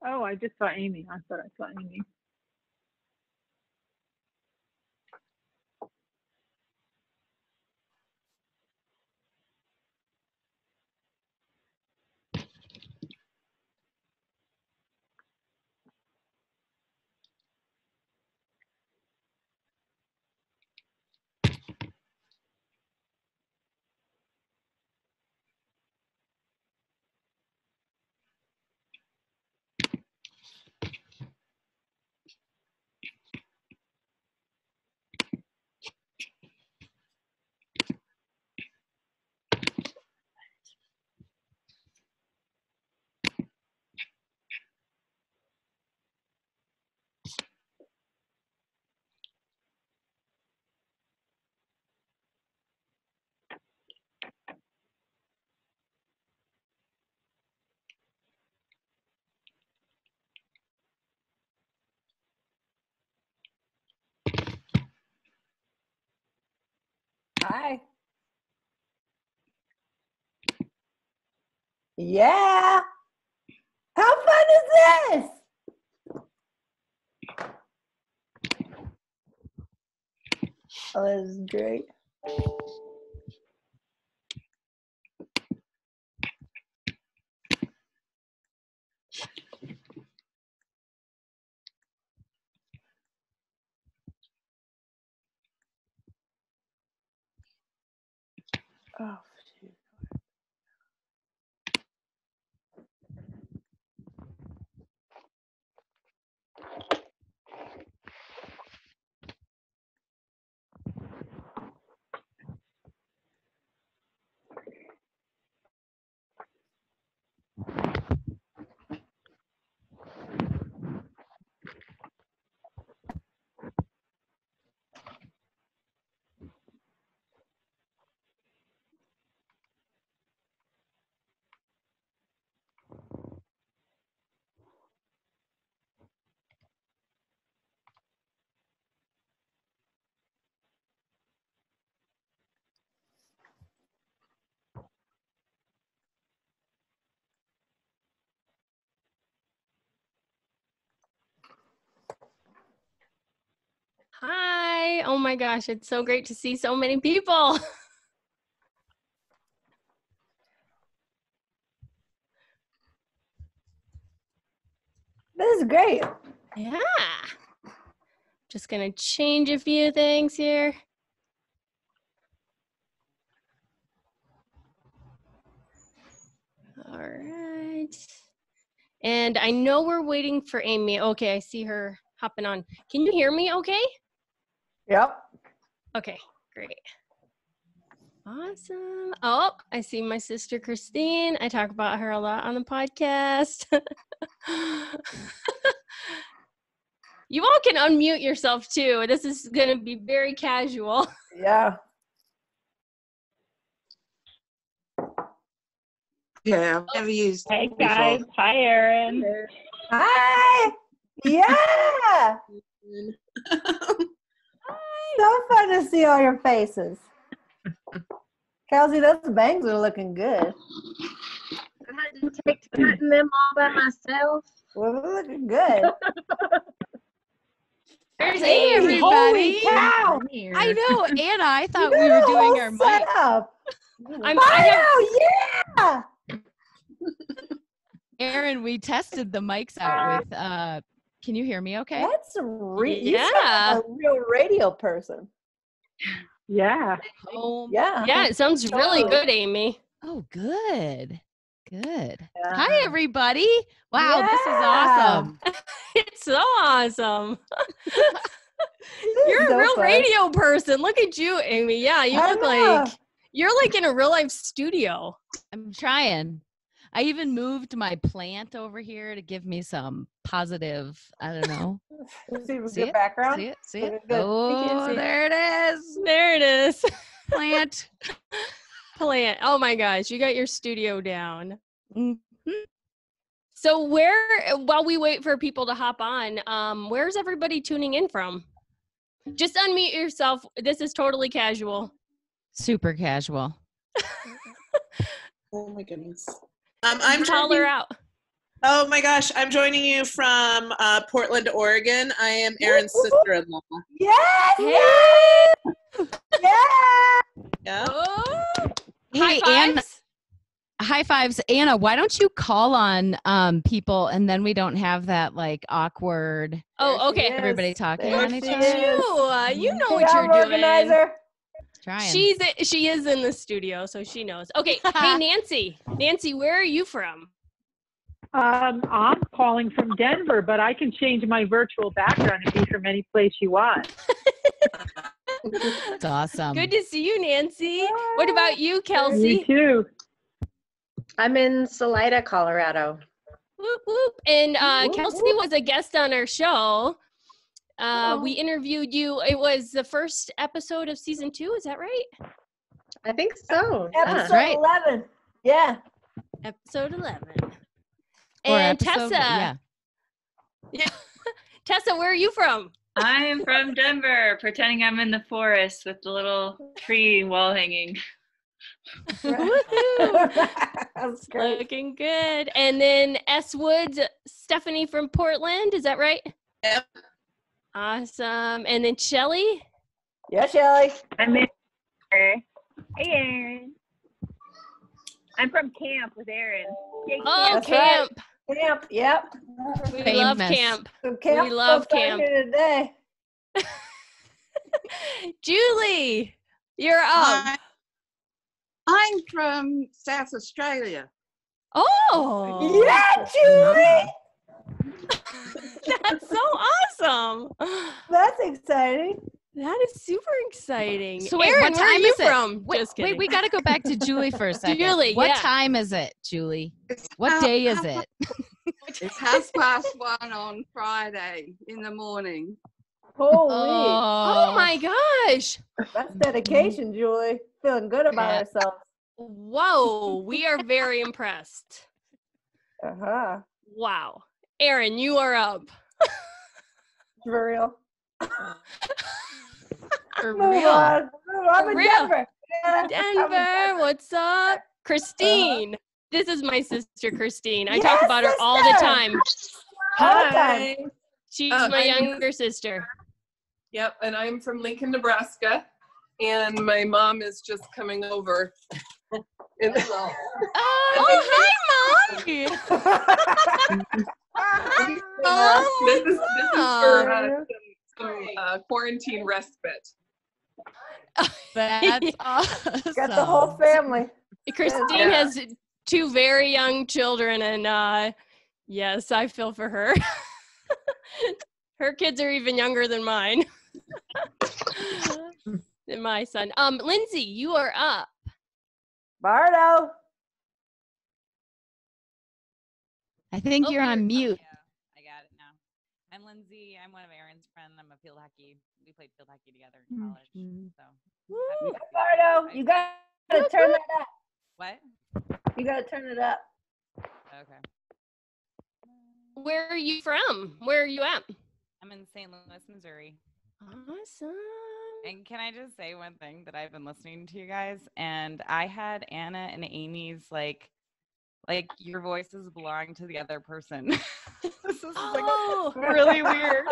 Oh, I just saw Amy. I thought I saw Amy. Hi. Yeah. How fun is this? Oh, this is great. Oh, shoot. Hi. Oh my gosh, it's so great to see so many people. This is great. Yeah. Just gonna change a few things here. All right. And I know we're waiting for Amy. Okay, I see her hopping on. Can you hear me okay? Yep. Okay, great. Awesome. Oh, I see my sister Christine. I talk about her a lot on the podcast. You all can unmute yourself too. This is going to be very casual. Yeah. Yeah, I've never used Hey it guys. before. Hi, Erin. Hi. Yeah. So fun to see all your faces. Kelsey, those bangs are looking good. I had to take to cutting them all by myself. Well, they're looking good. There's Hey, Amy. Holy everybody. cow. I know. Anna, I You thought got we were a doing whole our mic. setup. Yeah. Aaron, we tested the mics out with, can you hear me okay? That's you Yeah. sound like a real radio person. Yeah. Home. Yeah. Yeah, it sounds really Totally. good, Amy. Oh, good. Good. Yeah. Hi, everybody. Wow, this is Yeah. awesome. It's so awesome. This is You're a so real fun. radio person. Look at you, Amy. Yeah, you I look know. like you're like in a real life studio. I'm trying. I even moved my plant over here to give me some positive, I don't know. See a See good it? background? See it? See it? Looking good. Oh, see it. there it is. There it is. Plant. Plant. Oh my gosh, you got your studio down. Mhm. So while we wait for people to hop on, where's everybody tuning in from? Just unmute yourself. This is totally casual. Super casual. Oh my goodness. I'm Call her tuning, out. Oh my gosh, I'm joining you from Portland, Oregon. I am Aaron's sister-in-law. Yes! Hey! Yes! Yeah. Oh! Hey, High Anna, fives? high fives. Anna, why don't you call on people and then we don't have that like awkward Oh, okay. everybody talking There on she each Look other? at is. you. You know what PR you're doing. organizer. Trying. She is in the studio, so she knows. Okay. Hey, Nancy. Nancy, where are you from? I'm calling from Denver, but I can change my virtual background and be from any place you want. That's awesome. Good to see you, Nancy. What about you, You Kelsey? too. I'm in Salida, Colorado. Whoop, whoop. And Whoop, Kelsey whoop. was a guest on our show. Oh. We interviewed you. It was the first episode of season 2. Is that right? I think so. Episode right. 11. Yeah. Episode 11. Or And episode- Tessa. Yeah. Tessa, where are you from? I am from Denver, pretending I'm in the forest with the little tree wall hanging. Woohoo. That's great. Looking good. And then S. Woods, Stephanie from Portland. Is that right? Yep. Awesome. And then Shelly. Yeah, Shelly. I'm in. Hey, Aaron. I'm from camp with Aaron. Yay, Oh, That's camp. Camp. Yep. We love Famous. camp. So camp We love folks out camp. here today. Julie, you're up. I'm from South Australia. Oh, Yeah, Julie. that's so awesome. That's exciting. That is super exciting. So wait, Aaron, what where are time you is it? from? Wait, Just kidding. we got to go back to Julie for a second. Julie, what yeah. time is it, Julie? It's What half- day is it? It's 1:30 on Friday in the morning. Holy. Oh my gosh. That's dedication, Julie. Feeling good about Yeah. ourselves. Whoa, we are very impressed. Uh-huh. Wow. Aaron, you are up. For real. For Move real. on. I'm For in real. Denver. Yeah, I'm in Denver, what's up? Christine. This is my sister, Christine. I talk Yes, about her all the sister. time. All the time. She's Oh, my I'm- younger sister. Yep, and I'm from Lincoln, Nebraska, and my mom is just coming over. And- Oh, hi, Mom. this is for some quarantine respite. That's awesome. Got the whole family. Christine Yeah. has 2 very young children, and yes, I feel for her. Her kids are even younger than mine. Than my son. Lindsay, you are up. Bardo. I think Oh, you're on mute. I got it now. I'm Lindsay. I'm one of Aaron's friends. I'm a field hockey. We played field hockey together in college. So happy to be Bardo. here. You got to turn that up. What? You got to turn it up. Okay. Where are you from? Where are you at? I'm in St. Louis, Missouri. Awesome. And can I just say one thing that I've been listening to you guys, and I had Anna and Amy's like your voices belong to the other person. This is Oh, really weird.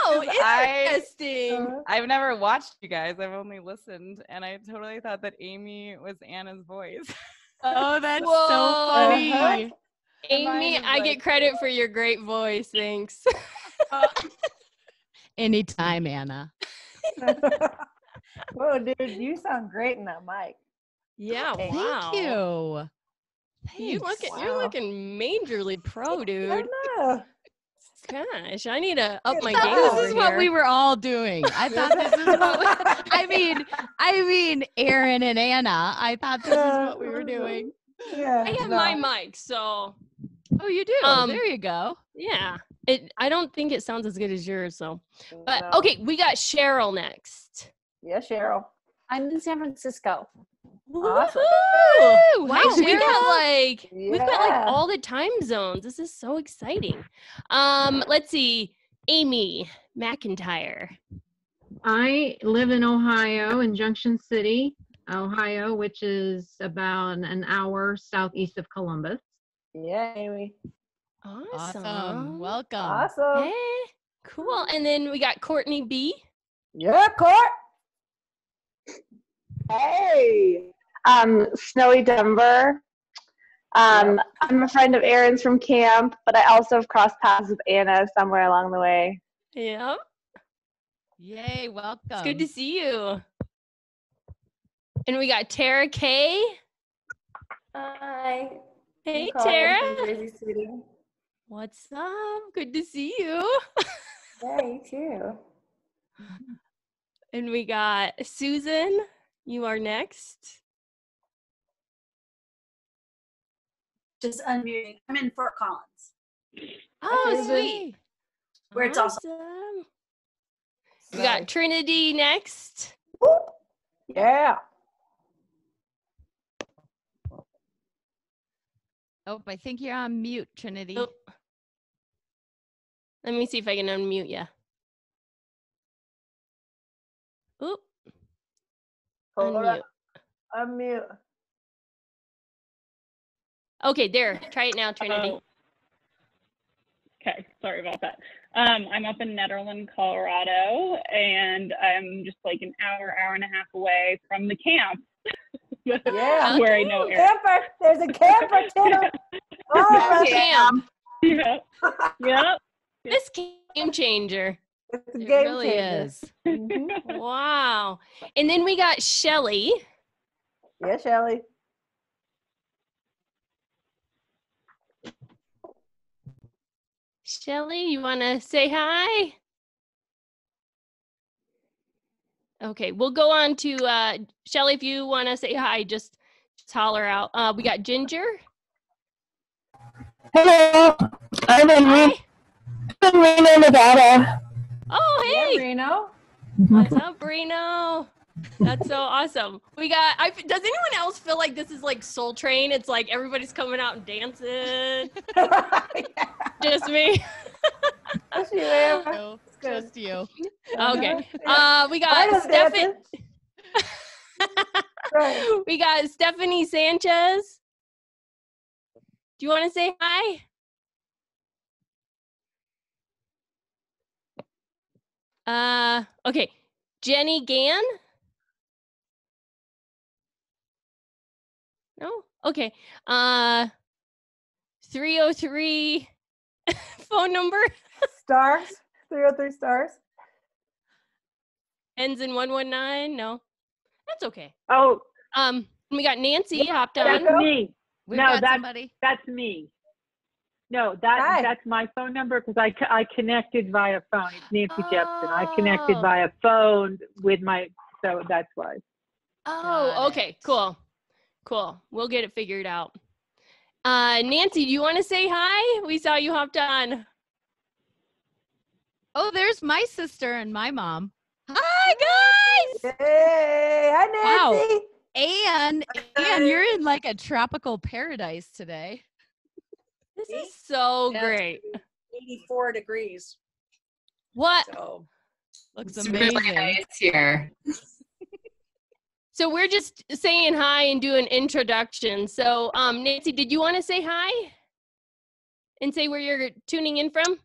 oh, I- interesting. I've never watched you guys. I've only listened, and I totally thought that Amy was Anna's voice. Oh, that's Whoa. so funny. Uh-huh. Amy, I get credit for your great voice. Thanks. Anytime, Anna. Whoa, dude, you sound great in that mic. Yeah, Thank wow. Thank you. You're Thanks. you're looking majorly pro, I dude. know. Gosh, I need to up my I thought game This over is what here. we were all doing. I thought this is what I mean, Aaron and Anna. I thought this is what we were doing. Yeah. I have no. my mic, so Oh, you do? There you go. yeah. I don't think it sounds as good as yours, so. But No. okay, we got Cheryl next. Yeah, Cheryl. I'm in San Francisco. Awesome. Woo! Hi, Wow, we got Cheryl. like we've got like Yeah. all the time zones. This is so exciting. Let's see, Amy McIntyre. I live in Ohio, in Junction City, Ohio, which is about an hour southeast of Columbus. Yeah, Amy. Awesome. Welcome. Awesome. Hey, cool. And then we got Courtney B. Yeah, Court. Hey, Snowy Denver. I'm a friend of Aaron's from camp, but I also have crossed paths with Anna somewhere along the way. Yep. Yay, welcome. It's good to see you. And we got Tara K. Hi. Hey, I'm calling Tara. from Jersey City. What's up? Good to see you. Yeah, you too. And we got Susan. You are next. Just unmuting. I'm in Fort Collins. Oh, Susan. sweet. Where it's also We got Trinity next. Yeah. Oh, I think you're on mute, Trinity. Oh. Let me see if I can unmute you. Oop. Hold Unmute. up. Unmute. Okay, there. Try it now, Trinity. Oh. Okay, sorry about that. I'm up in Nederland, Colorado, and I'm just like an hour and a half away from the camp. Yeah. Where I know Eric. Camper. There's a camper too. Oh, Camp. Yep. Yep. This game changer. It's a It game really changer. is. Wow. And then we got Shelly. Yeah, Shelly. Shelly, you want to say hi? Okay, we'll go on to Shelly. If you want to say hi, just holler out. We got Ginger. Hello, I'm in Reno, Nevada. Oh, hey. Yeah, Reno. What's up, Reno? That's so awesome. We got, does anyone else feel like this is like Soul Train? It's like everybody's coming out and dancing. Just me. Just you, Amber. No, just you. Okay. We I got was Stephanie. dancing. Right. We got Stephanie Sanchez. Do you want to say hi? Okay. Jenny Gann? No? Okay. 303 phone number Stars. 303 stars. ends in 119. No. That's okay. Oh, We got Nancy hopped that's on. me. We've No, got that's somebody. that's me. No, Hi. that's my phone number because I connected via phone. It's Nancy Jepson. I connected Oh. via phone with my, so that's why. Oh, Got okay. it. Cool. Cool. We'll get it figured out. Nancy, do you want to say hi? We saw you hopped on. Oh, there's my sister and my mom. Hi, guys. Hey, hi, Nancy. And you're in like a tropical paradise today. This is so Yeah, great. 84 degrees. What? So Looks It's amazing. really nice here. So we're just saying hi and doing introduction. So, Nancy, did you want to say hi and say where you're tuning in from?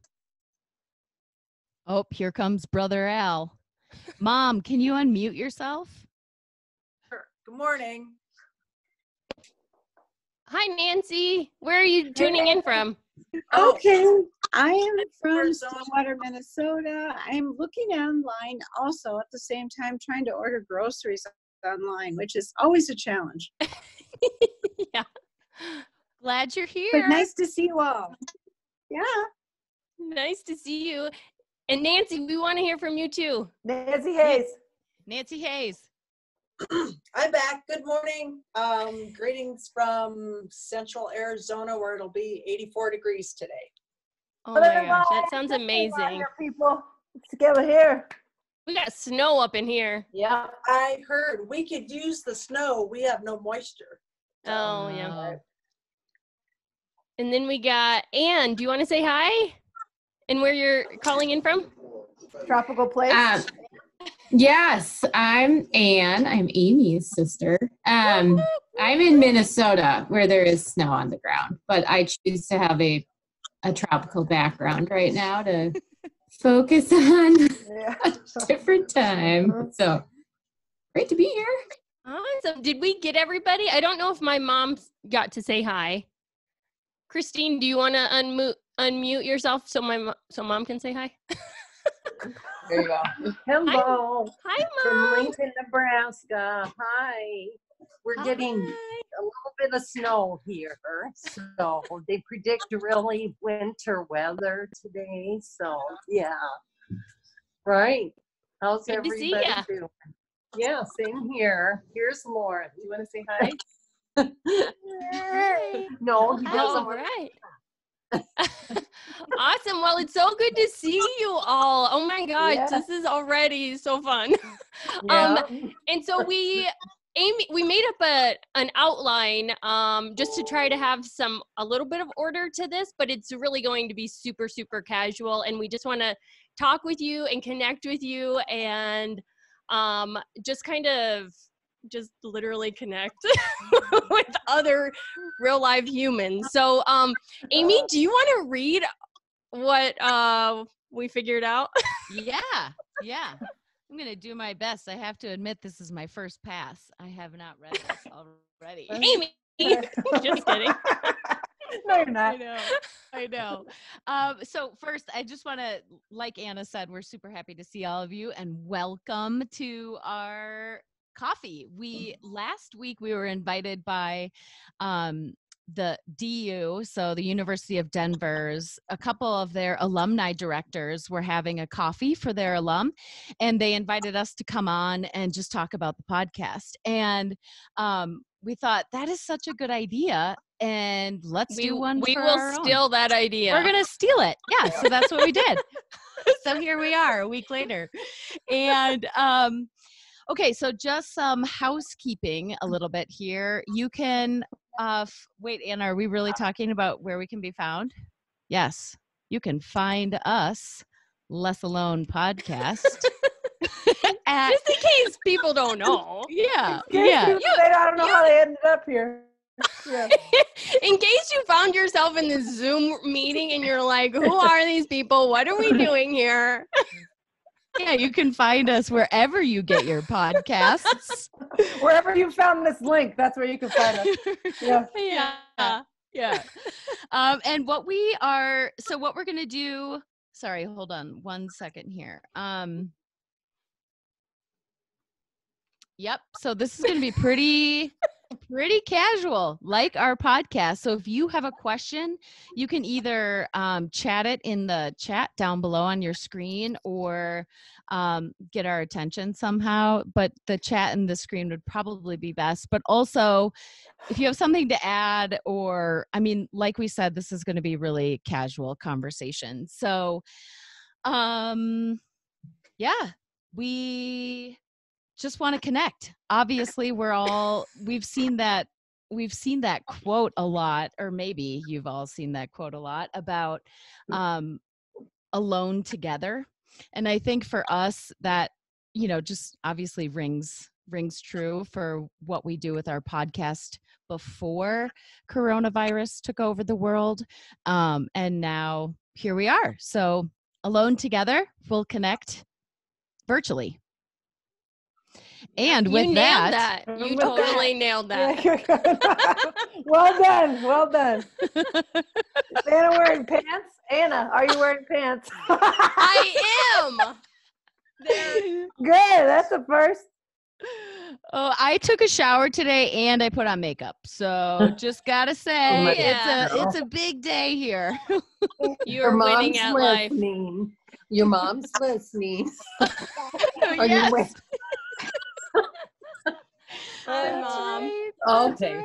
Oh, here comes Brother Al. Mom, can you unmute yourself? sure. Good morning. Hi, Nancy. Where are you tuning in from? Okay, I am from Stillwater, Minnesota. I'm looking online also at the same time trying to order groceries online, which is always a challenge. Yeah. Glad you're here. But nice to see you all. Yeah. Nice to see you. And Nancy, we want to hear from you too. Nancy Hayes. Nancy Hayes. I'm back. Good morning. Greetings from Central Arizona, where it'll be 84 degrees today. Oh my gosh, that sounds amazing. People, let's get here. We got snow up in here. Yeah. I heard we could use the snow. We have no moisture. Oh, yeah. And then we got Anne. Do you want to say hi? And where you're calling in from? Tropical place. Yes, I'm Anne. I'm Amy's sister. I I'm in Minnesota where there is snow on the ground, but I choose to have a tropical background right now to focus on a different time. So great to be here. Awesome. Did we get everybody? I don't know if my mom got to say hi. Christine, do you want to unmute yourself so mom can say hi? There you go. Hello. Hi, From Mom. Lincoln, Nebraska. Hi. We're getting a little bit of snow here. So they predict really winter weather today. So, yeah. Right. How's Good to see everybody ya. doing? Yeah, same here. Here's Lauren. Do you want to say hi? No, he doesn't. All right. Awesome. Well, it's so good to see you all. Oh my gosh, Yeah. this is already so fun. Yeah. And so we made up an outline just to try to have a little bit of order to this, but it's really going to be super, super casual. And we just want to talk with you and connect with you and just kind of just literally connect with other real live humans. So Amy, do you want to read what we figured out? Yeah. I'm going to do my best. I have to admit, this is my first pass. I have not read this already. Amy, just kidding. No, you're not. I know. So first, I just want to, like Anna said, we're super happy to see all of you and welcome to our coffee. Last week we were invited by the DU, so the University of Denver's, a couple of their alumni directors were having a coffee for their alum, and they invited us to come on and just talk about the podcast. And we thought that is such a good idea, and let's do one. We for will our own. steal that idea. We're gonna steal it. Yeah, so that's what we did. So here we are a week later, and okay, so just some housekeeping a little bit here. You can wait, Anna, are we really talking about where we can be found? Yes, you can find us, Less Alone Podcast. Just in case people don't know. Yeah. I don't know how they ended up here. Yeah. In case you found yourself in this Zoom meeting and you're like, who are these people? What are we doing here? Yeah, you can find us wherever you get your podcasts. Wherever you found this link, that's where you can find us. Yeah. And what we're going to do, sorry, hold on 1 second here. Yep. So this is going to be pretty casual, like our podcast. So if you have a question, you can either chat it in the chat down below on your screen or get our attention somehow. But the chat and the screen would probably be best. But also, if you have something to add, or, I mean, like we said, this is going to be really casual conversation. So, yeah, we just want to connect. Obviously, we've seen that quote a lot, or maybe you've all seen that quote a lot about alone together. And I think for us that, just obviously rings true for what we do with our podcast before coronavirus took over the world. And now here we are. So alone together, we'll connect virtually. And with you nailed that. You totally nailed that. Well done. Is Anna wearing pants? Anna, are you wearing pants? I am. Good. That's the first. Oh, I took a shower today and I put on makeup. So just gotta say, it's a big day here. You're winning at life. Your mom's listening. Are you with? Hi, Mom. Right. Okay.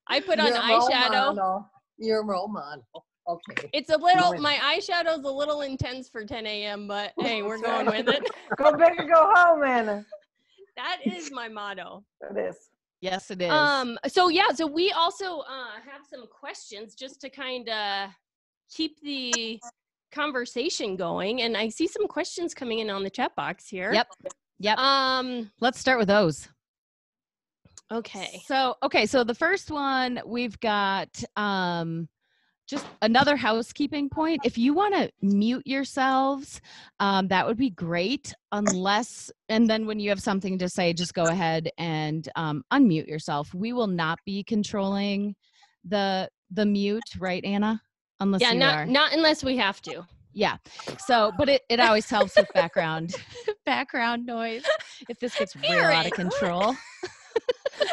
I put on eyeshadow. You're a role model. Okay. It's a little, my eyeshadow's a little intense for 10 a.m., but hey, we're going with it. Go big or go home, Anna. That is my motto. It is. Yes, it is. So we also have some questions just to kind of keep the conversation going. And I see some questions coming in on the chat box here. Yep. Let's start with those. Okay. So the first one we've got just another housekeeping point. If you want to mute yourselves, that would be great. And then when you have something to say, just go ahead and unmute yourself. We will not be controlling the mute, right, Anna? Unless you are. Not unless we have to. Yeah. So, but it always helps with background noise if this gets real out of control.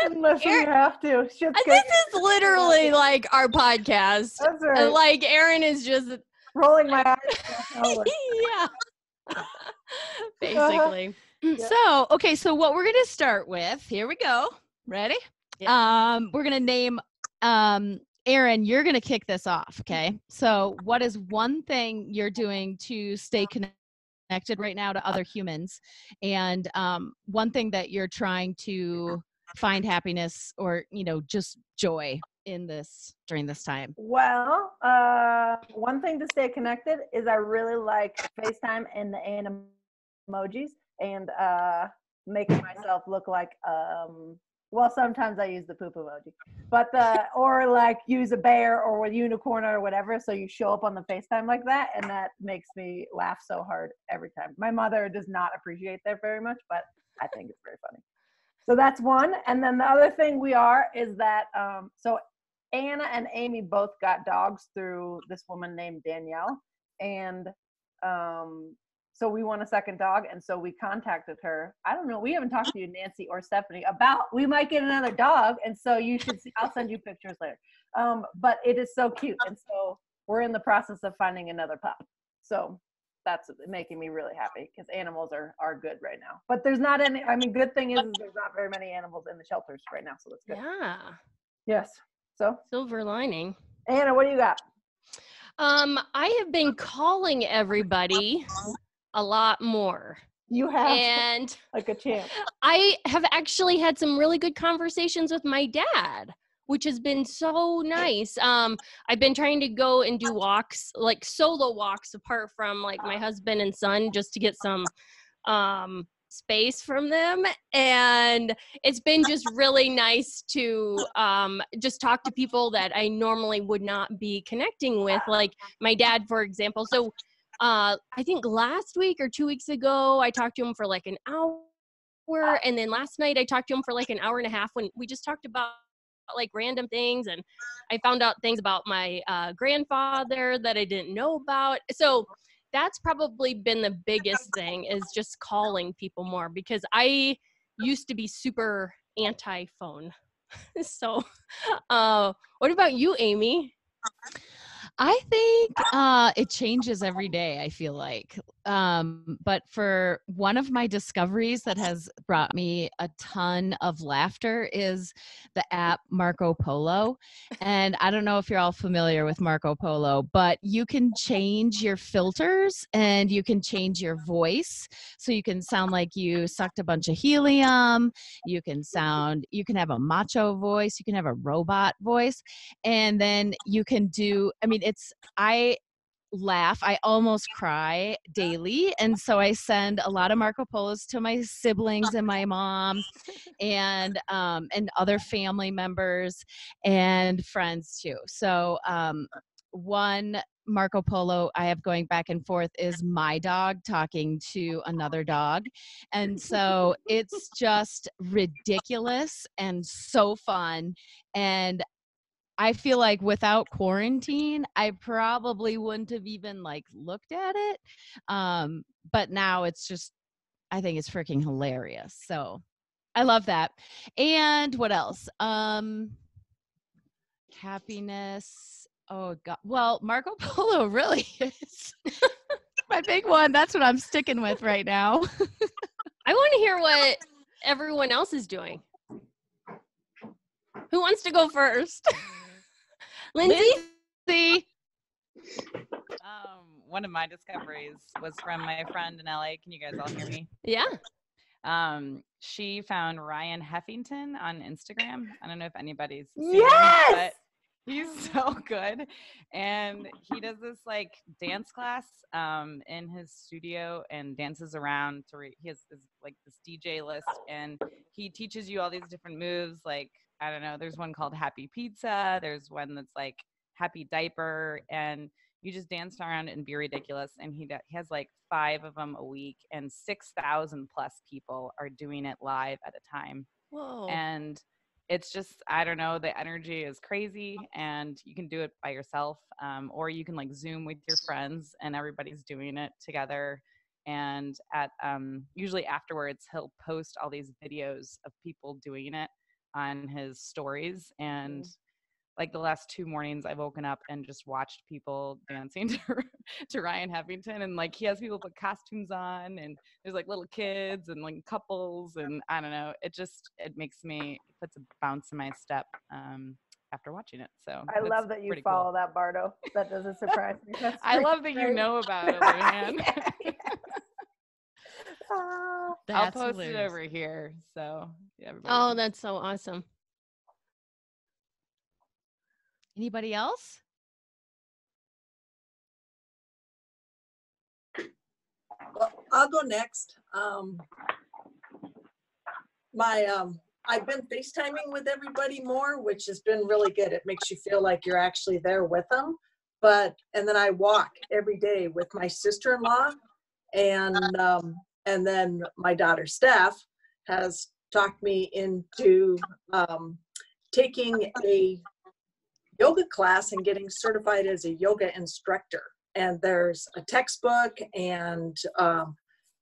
Unless we have to. This is literally like our podcast. That's right. And like Erin is just rolling my eyes. Yeah. Basically. So what we're gonna start with, here we go. Ready? Yeah. We're gonna name Erin, you're gonna kick this off, okay? So what is one thing you're doing to stay connected right now to other humans? And one thing that you're trying to find happiness or, just joy during this time? Well, one thing to stay connected is I really like FaceTime and the emojis and making myself look like well, sometimes I use the poop emoji, but or like use a bear or a unicorn or whatever. So you show up on the FaceTime like that, and that makes me laugh so hard every time. My mother does not appreciate that very much, but I think it's very funny. So that's one. And then the other thing is that, so Anna and Amy both got dogs through this woman named Danielle. And so we want a second dog. And so we contacted her. I don't know. We haven't talked to you, Nancy or Stephanie, about we might get another dog. And so you should see, I'll send you pictures later. But it is so cute. And so we're in the process of finding another pup. So that's making me really happy because animals are good right now. But there's not any, good thing is there's not very many animals in the shelters right now. So that's good. Yeah. Yes. So silver lining. Anna, what do you got? I have been calling everybody a lot more. You have, and like a champ. I have actually had some really good conversations with my dad, which has been so nice. I've been trying to go and do walks, like solo walks apart from like my husband and son, just to get some space from them. And it's been just really nice to just talk to people that I normally would not be connecting with, like my dad, for example. So I think last week or 2 weeks ago, I talked to him for like an hour. And then last night I talked to him for like an hour and a half when we just talked about like random things. And I found out things about my grandfather that I didn't know about. So that's probably been the biggest thing, is just calling people more, because I used to be super anti-phone. So what about you, Amy? I think it changes every day, I feel like. But for one of my discoveries that has brought me a ton of laughter is the app Marco Polo. And I don't know if you're all familiar with Marco Polo, but you can change your filters and you can change your voice. So you can sound like you sucked a bunch of helium. You can have a macho voice. You can have a robot voice. And then you can do, I laugh. I almost cry daily. And so I send a lot of Marco Polos to my siblings and my mom and other family members and friends too. So one Marco Polo I have going back and forth is my dog talking to another dog. And so it's just ridiculous and so fun. And I feel like without quarantine, I probably wouldn't have even looked at it. But now it's just, I think it's freaking hilarious. So I love that. And what else? Happiness. Oh God. Well, Marco Polo really is my big one. That's what I'm sticking with right now. I want to hear what everyone else is doing. Who wants to go first? Lindsay? One of my discoveries was from my friend in LA. Can you guys all hear me? Yeah. She found Ryan Heffington on Instagram. I don't know if anybody's seen Yes! him, He's so good. And he does this like dance class in his studio and dances around he has like this DJ list, and he teaches you all these different moves. Like, I don't know, there's one called Happy Pizza. There's one that's like Happy Diaper, and you just dance around and be ridiculous. And he has like 5 of them a week, and 6,000 plus people are doing it live at a time. Whoa. And it's just, I don't know, the energy is crazy, and you can do it by yourself, or you can like Zoom with your friends and everybody's doing it together. And at usually afterwards, he'll post all these videos of people doing it on his stories. And like the last 2 mornings, I've woken up and just watched people dancing to Ryan Heffington, and like he has people put costumes on, and there's like little kids and like couples, and I don't know, it puts a bounce in my step after watching it. So I love that you follow that, Bardo. That doesn't surprise me. I love that you know about it, Leanne. I'll post it over here. So yeah. Oh, that's so awesome. Anybody else? Well, I'll go next. I've been FaceTiming with everybody more, which has been really good. It makes you feel like you're actually there with them. And then I walk every day with my sister-in-law, and then my daughter Steph has talked me into taking a yoga class and getting certified as a yoga instructor. And there's a textbook and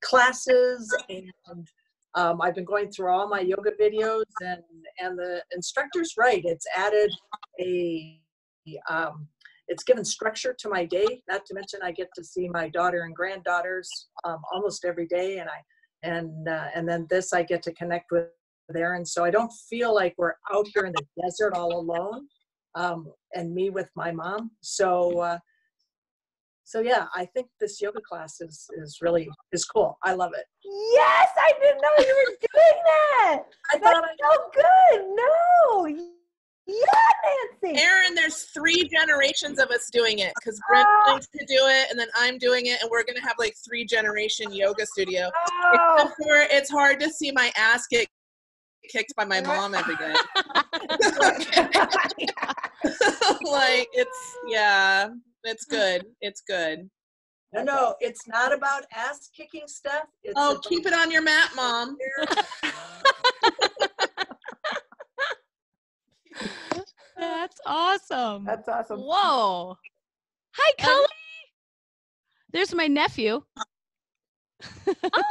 classes, and I've been going through all my yoga videos, and the instructor's right. It's added it's given structure to my day. Not to mention I get to see my daughter and granddaughters almost every day, and then this I get to connect with Erin. So I don't feel like we're out here in the desert all alone. And me with my mom. So yeah, I think this yoga class is cool. I love it. Yes, I didn't know you were doing that. That's so good. No. Yeah, Nancy. Erin, there's 3 generations of us doing it, because Brent likes to do it, and then I'm doing it, and we're gonna have like 3-generation yoga studio. Except for it's hard to see my ass get kicked by my mom every day. Like it's good. It's good. No, it's not about ass kicking stuff. Keep it on your mat, Mom. That's awesome. That's awesome. Whoa. Hi, Cully. There's my nephew. Oh,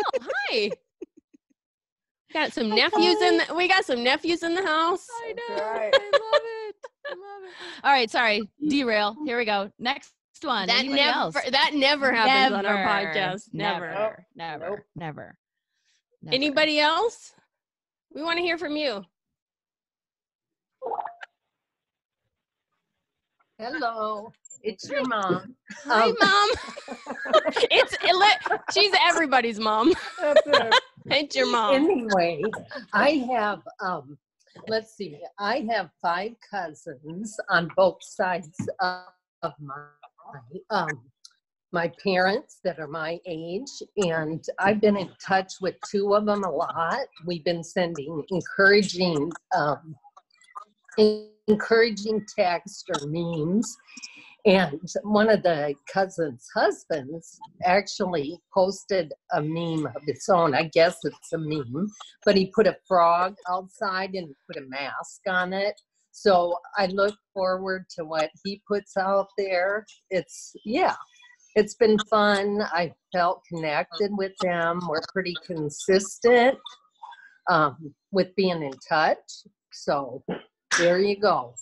hi. Got some nephews we got some nephews in the house. I know. Right. I love it. All right, sorry. Derail. Here we go. Next one. That never happens on our podcast. Never. Anybody else? We want to hear from you. Hello, it's your mom. Hi, Mom. She's everybody's mom. That's it. It's your mom. Anyway, I have let's see, I have 5 cousins on both sides of my parents that are my age, and I've been in touch with 2 of them a lot. We've been sending encouraging texts or memes, and one of the cousins' husbands actually posted a meme of its own. I guess it's a meme, but he put a frog outside and put a mask on it. So I look forward to what he puts out there. It's been fun. I felt connected with them. We're pretty consistent with being in touch. So there you go.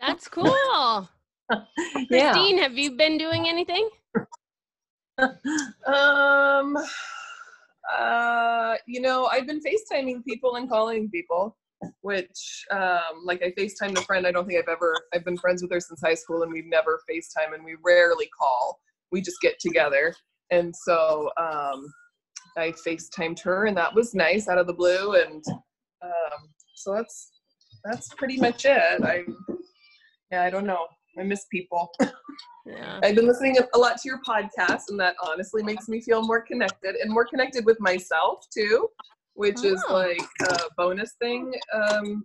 That's cool. Yeah. Christine, have you been doing anything? I've been FaceTiming people and calling people, which like I FaceTimed a friend. I don't think I've been friends with her since high school, and we've never FaceTime, and we rarely call. We just get together. And so I FaceTimed her, and that was nice out of the blue. And so that's pretty much it. Yeah, I don't know. I miss people. Yeah. I've been listening a lot to your podcast, and that honestly makes me feel more connected and more connected with myself too, which is like a bonus thing.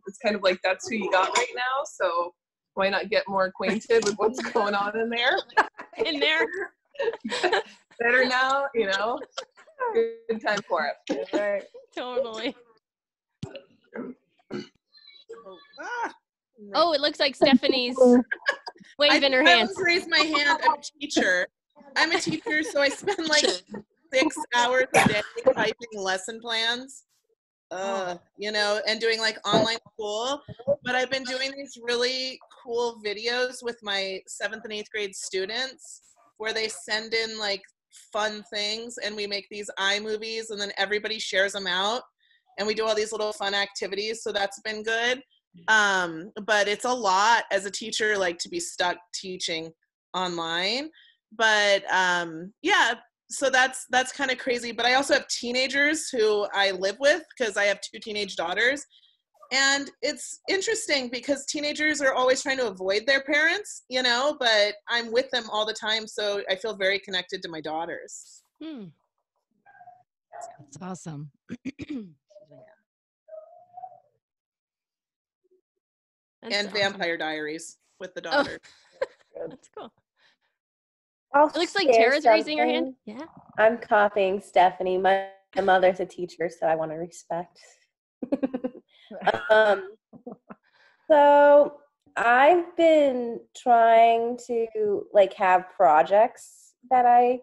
It's kind of like that's who you got right now, so why not get more acquainted with what's going on in there? In there. Better now, you know. Good time for it. Right. Totally. Oh, it looks like Stephanie's waving her I hands. always raise my hand. I'm a teacher. So I spend like 6 hours a day typing lesson plans, you know, and doing like online school. But I've been doing these really cool videos with my 7th and 8th grade students where they send in like fun things and we make these iMovies and then everybody shares them out and we do all these little fun activities. So that's been good. But it's a lot as a teacher, like to be stuck teaching online. But yeah, so that's kind of crazy. But I also have teenagers who I live with because I have 2 teenage daughters. And it's interesting because teenagers are always trying to avoid their parents, you know, but I'm with them all the time. So I feel very connected to my daughters. That's awesome. And Vampire Diaries with the daughter. That's cool. I'll It looks like share Tara's raising her hand. something. Yeah. I'm copying Stephanie. My mother's a teacher, so I want to respect. So I've been trying to like have projects that I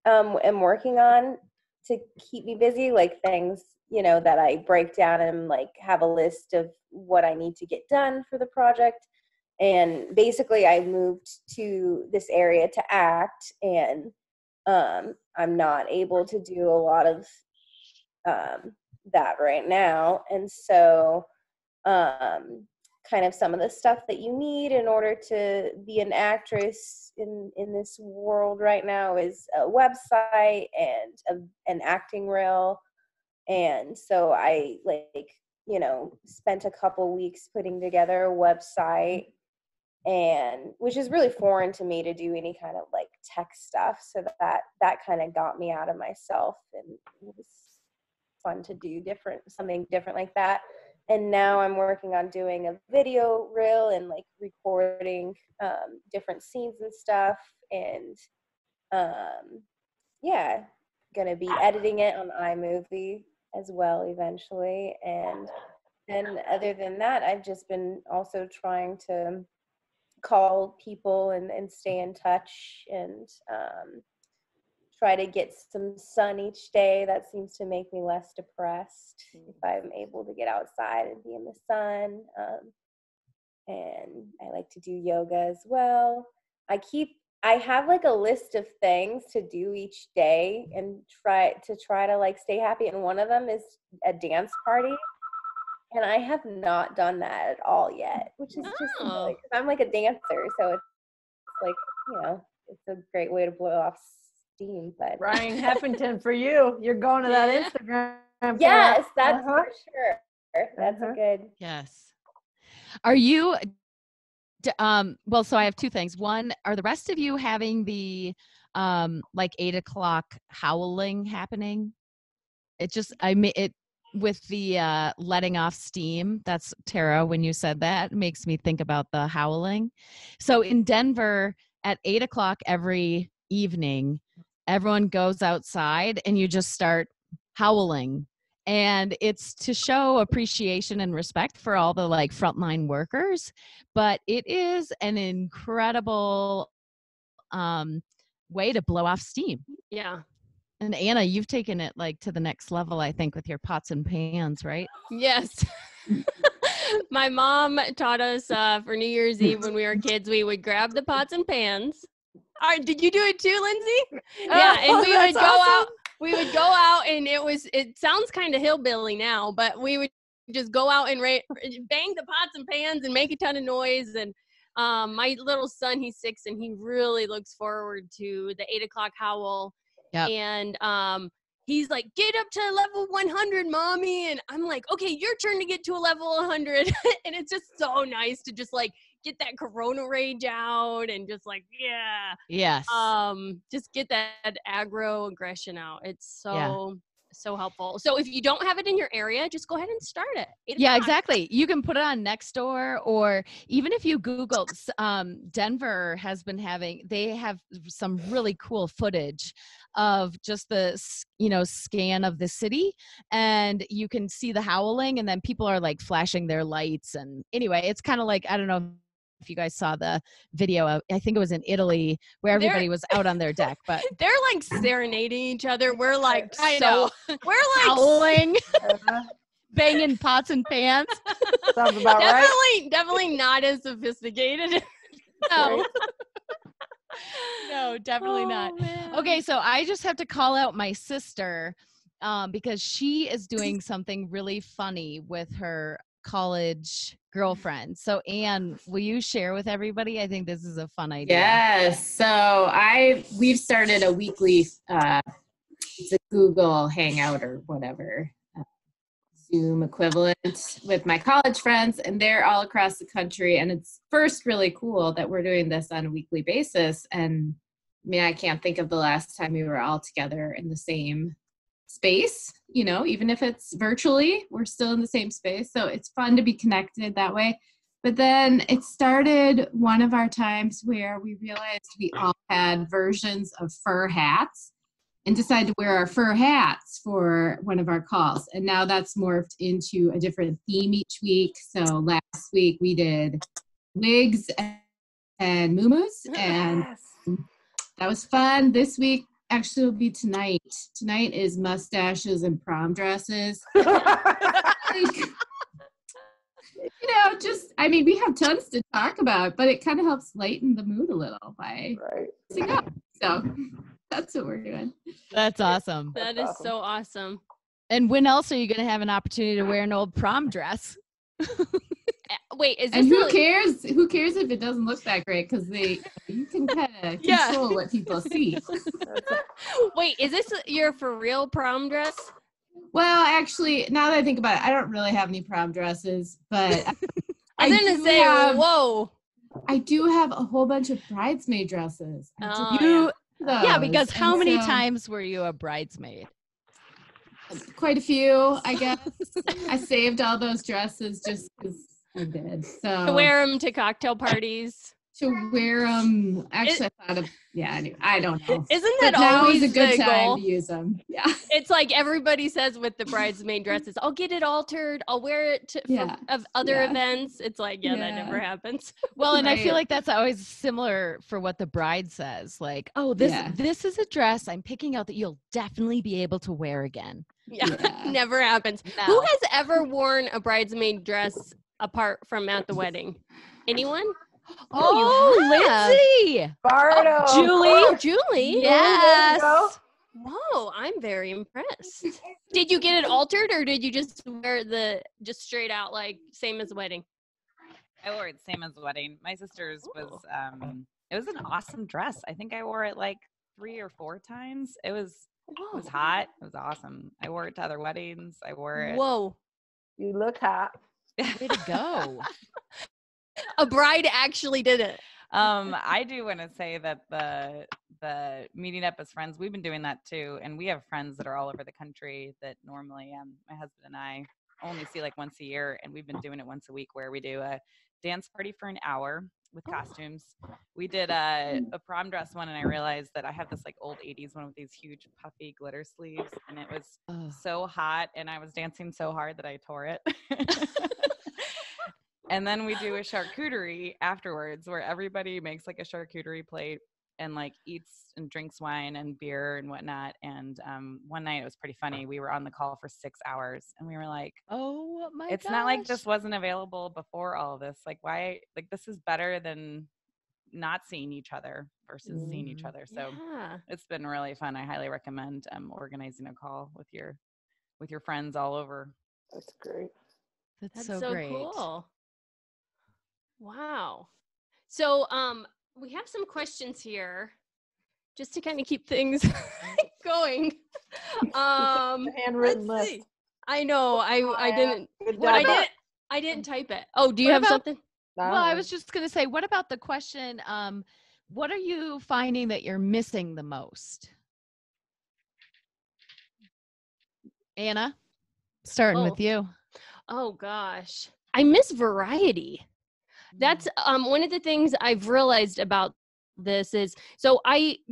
am working on to keep me busy, like things, you know, that I break down and like have a list of what I need to get done for the project. And basically I moved to this area to act, and I'm not able to do a lot of that right now. And so kind of some of the stuff that you need in order to be an actress in this world right now is a website and an acting reel. And so I like, you know, spent a couple weeks putting together a website, and which is really foreign to me to do any kind of like tech stuff. So that kind of got me out of myself, and it was fun to do something different like that. And now I'm working on doing a video reel and like recording different scenes and stuff. And yeah, gonna be editing it on iMovie as well eventually. And then other than that, I've just been also trying to call people and stay in touch and try to get some sun each day. That seems to make me less depressed if I'm able to get outside and be in the sun. And I like to do yoga as well. I have like a list of things to do each day and try to like stay happy. And one of them is a dance party. And I have not done that at all yet, which is just silly, 'cause I'm like a dancer. So it's like, you know, it's a great way to blow off steam. But Ryan Heffington for you. You're going to that Instagram. Yes, that's for sure. That's a good. Yes. Are you well, so I have 2 things. One, are the rest of you having the like 8 o'clock howling happening? It with the letting off steam. That's Tara, when you said that, it makes me think about the howling. So in Denver at 8 o'clock every evening, everyone goes outside and you just start howling. And it's to show appreciation and respect for all the like frontline workers, but it is an incredible way to blow off steam. Yeah. And Anna, you've taken it like to the next level, I think, with your pots and pans, right? Yes. My mom taught us for New Year's Eve when we were kids, we would grab the pots and pans. All right, did you do it too, Lindsay? Yeah, and we would go out. We would go out, and it sounds kind of hillbilly now, but we would just go out and bang the pots and pans and make a ton of noise. And my little son, he's 6, and he really looks forward to the 8 o'clock howl. Yep. And he's like, get up to level 100, mommy. And I'm like, okay, your turn to get to a level 100. And it's just so nice to just like get that corona rage out and just like, yeah. Yes. Just get that aggro aggression out. It's Yeah. so helpful. So if you don't have it in your area, just go ahead and start it. 8 Yeah, o'clock. exactly. You can put it on Nextdoor, or even if you Google, Denver has been they have some really cool footage of just the, scan of the city, and you can see the howling, and then people are like flashing their lights. And anyway, it's kind of like, I don't know if you guys saw the video of, I think it was in Italy, where everybody was out on their deck, but they're like serenading each other. We're like, I know. We're like howling, banging pots and pans. Sounds about right. Definitely not as sophisticated. No. No, definitely not. Man. Okay, so I just have to call out my sister because she is doing something really funny with her college girlfriend. So Anne, will you share with everybody? I think this is a fun idea. Yes. So we've started a weekly it's a Google Hangout or whatever, Zoom equivalent with my college friends, and they're all across the country. And it's first really cool that we're doing this on a weekly basis. And I mean, I can't think of the last time we were all together in the same space, even if it's virtually, we're still in the same space. So it's fun to be connected that way. But then it started one of our times where we realized we all had versions of fur hats and decided to wear our fur hats for one of our calls. And now that's morphed into a different theme each week. So last week we did wigs and muumuus, and that was fun. This week actually will be tonight. Tonight is mustaches and prom dresses. We have tons to talk about, but it kind of helps lighten the mood a little by dressing up. So that's what we're doing. That's awesome. That is so awesome. And when else are you going to have an opportunity to wear an old prom dress? Wait, is this and who cares? Who cares if it doesn't look that great? Because you can kind of control what people see. Wait, is this your for real prom dress? Well, actually, now that I think about it, I don't really have any prom dresses, but I was gonna say, whoa. I do have a whole bunch of bridesmaid dresses. Yeah, because how many times were you a bridesmaid? Quite a few, I guess. I saved all those dresses just because I did. So to wear them to cocktail parties. To wear them. Actually, I thought of, I don't know. Isn't that now always is a good the time goal? to use them. Yeah. It's like everybody says with the bridesmaid dresses, I'll get it altered. I'll wear it of other events. It's like, that never happens. Well, and I feel like that's always similar for what the bride says. Like, oh, this is a dress I'm picking out that you'll definitely be able to wear again. Yeah. Never happens. No. Who has ever worn a bridesmaid dress apart from at the wedding? Anyone? Lindsay! Bardo! Julie? Yes! Whoa, I'm very impressed. Did you get it altered, or did you just wear just straight out, like same as the wedding? I wore it same as the wedding. My sister's was it was an awesome dress. I think I wore it like 3 or 4 times. It was hot. It was awesome. I wore it to other weddings. I wore it. Whoa. You look hot. Way to go. A bride actually did it. I do want to say that the meeting up as friends, we've been doing that too, and we have friends that are all over the country that normally my husband and I only see like once a year, and we've been doing it once a week where we do a dance party for an hour with costumes. We did a prom dress one, and I realized that I have this like old 80s one with these huge puffy glitter sleeves, and it was so hot, and I was dancing so hard that I tore it. And then we do a charcuterie afterwards where everybody makes like a charcuterie plate and like eats and drinks wine and beer and whatnot. And one night it was pretty funny. We were on the call for 6 hours and we were like, oh my it's not like this wasn't available before all of this. Like why, like this is better than not seeing each other versus seeing each other. So it's been really fun. I highly recommend organizing a call with your friends all over. That's great. That's so great. Cool. Wow. So we have some questions here just to kind of keep things going. Handwritten list. I know. I didn't Good job. I didn't type it. Oh, do you have something? Well, I was just going to say, what about the question, what are you finding that you're missing the most? Anna, starting with you. Oh gosh. I miss variety. That's one of the things I've realized about this is, so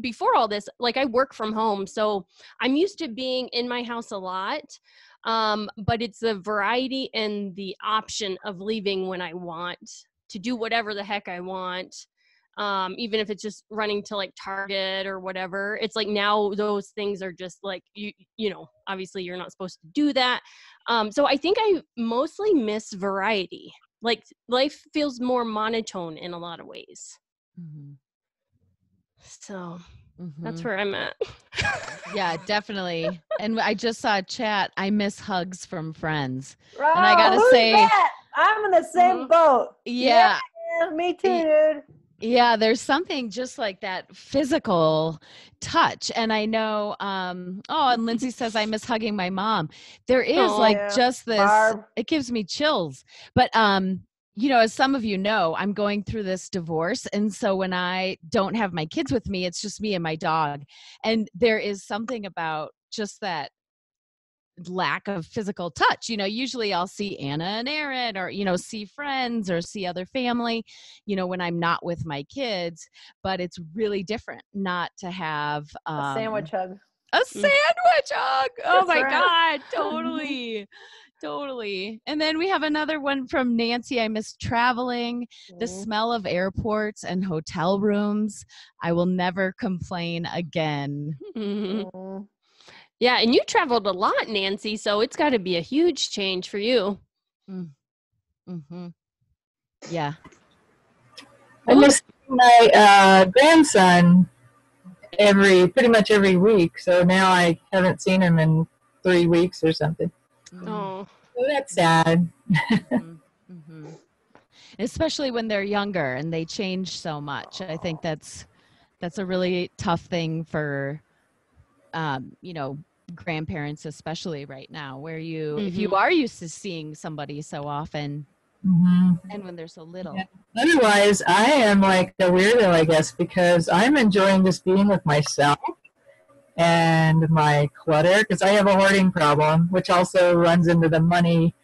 before all this, like I work from home, so I'm used to being in my house a lot. But it's the variety and the option of leaving when I want to do whatever the heck I want. Even if it's just running to like Target or whatever. It's like now those things are just like, you know, obviously you're not supposed to do that. So I think I mostly miss variety. Like life feels more monotone in a lot of ways. Mm-hmm. So that's where I'm at. Yeah, definitely. And I just saw a chat. I miss hugs from friends. Oh, and I gotta who's say, that? I'm in the same boat. Yeah. Me too, dude. Yeah, there's something just like that physical touch. And I know, and Lindsay says, I miss hugging my mom. There is just this, Barb. it gives me chills. But, you know, as some of you know, I'm going through this divorce. And so when I don't have my kids with me, it's just me and my dog. And there is something about just that lack of physical touch. You know, usually I'll see Anna and Aaron, or, you know, see friends or see other family, you know, when I'm not with my kids. But it's really different not to have A sandwich hug. A sandwich hug. Oh That's my right. God. Totally. Totally. And then we have another one from Nancy. I miss traveling, the smell of airports and hotel rooms. I will never complain again. Mm-hmm. Yeah, and you traveled a lot, Nancy, so it's got to be a huge change for you. Mm-hmm. Yeah. I miss my grandson pretty much every week. So now I haven't seen him in 3 weeks or something. Oh, so that's sad. Especially when they're younger and they change so much. I think that's a really tough thing for, you know, grandparents, especially right now, where if you are used to seeing somebody so often, and when they're so little. Yeah. Otherwise, I am like a weirdo, I guess, because I'm enjoying just being with myself and my clutter, because I have a hoarding problem, which also runs into the money,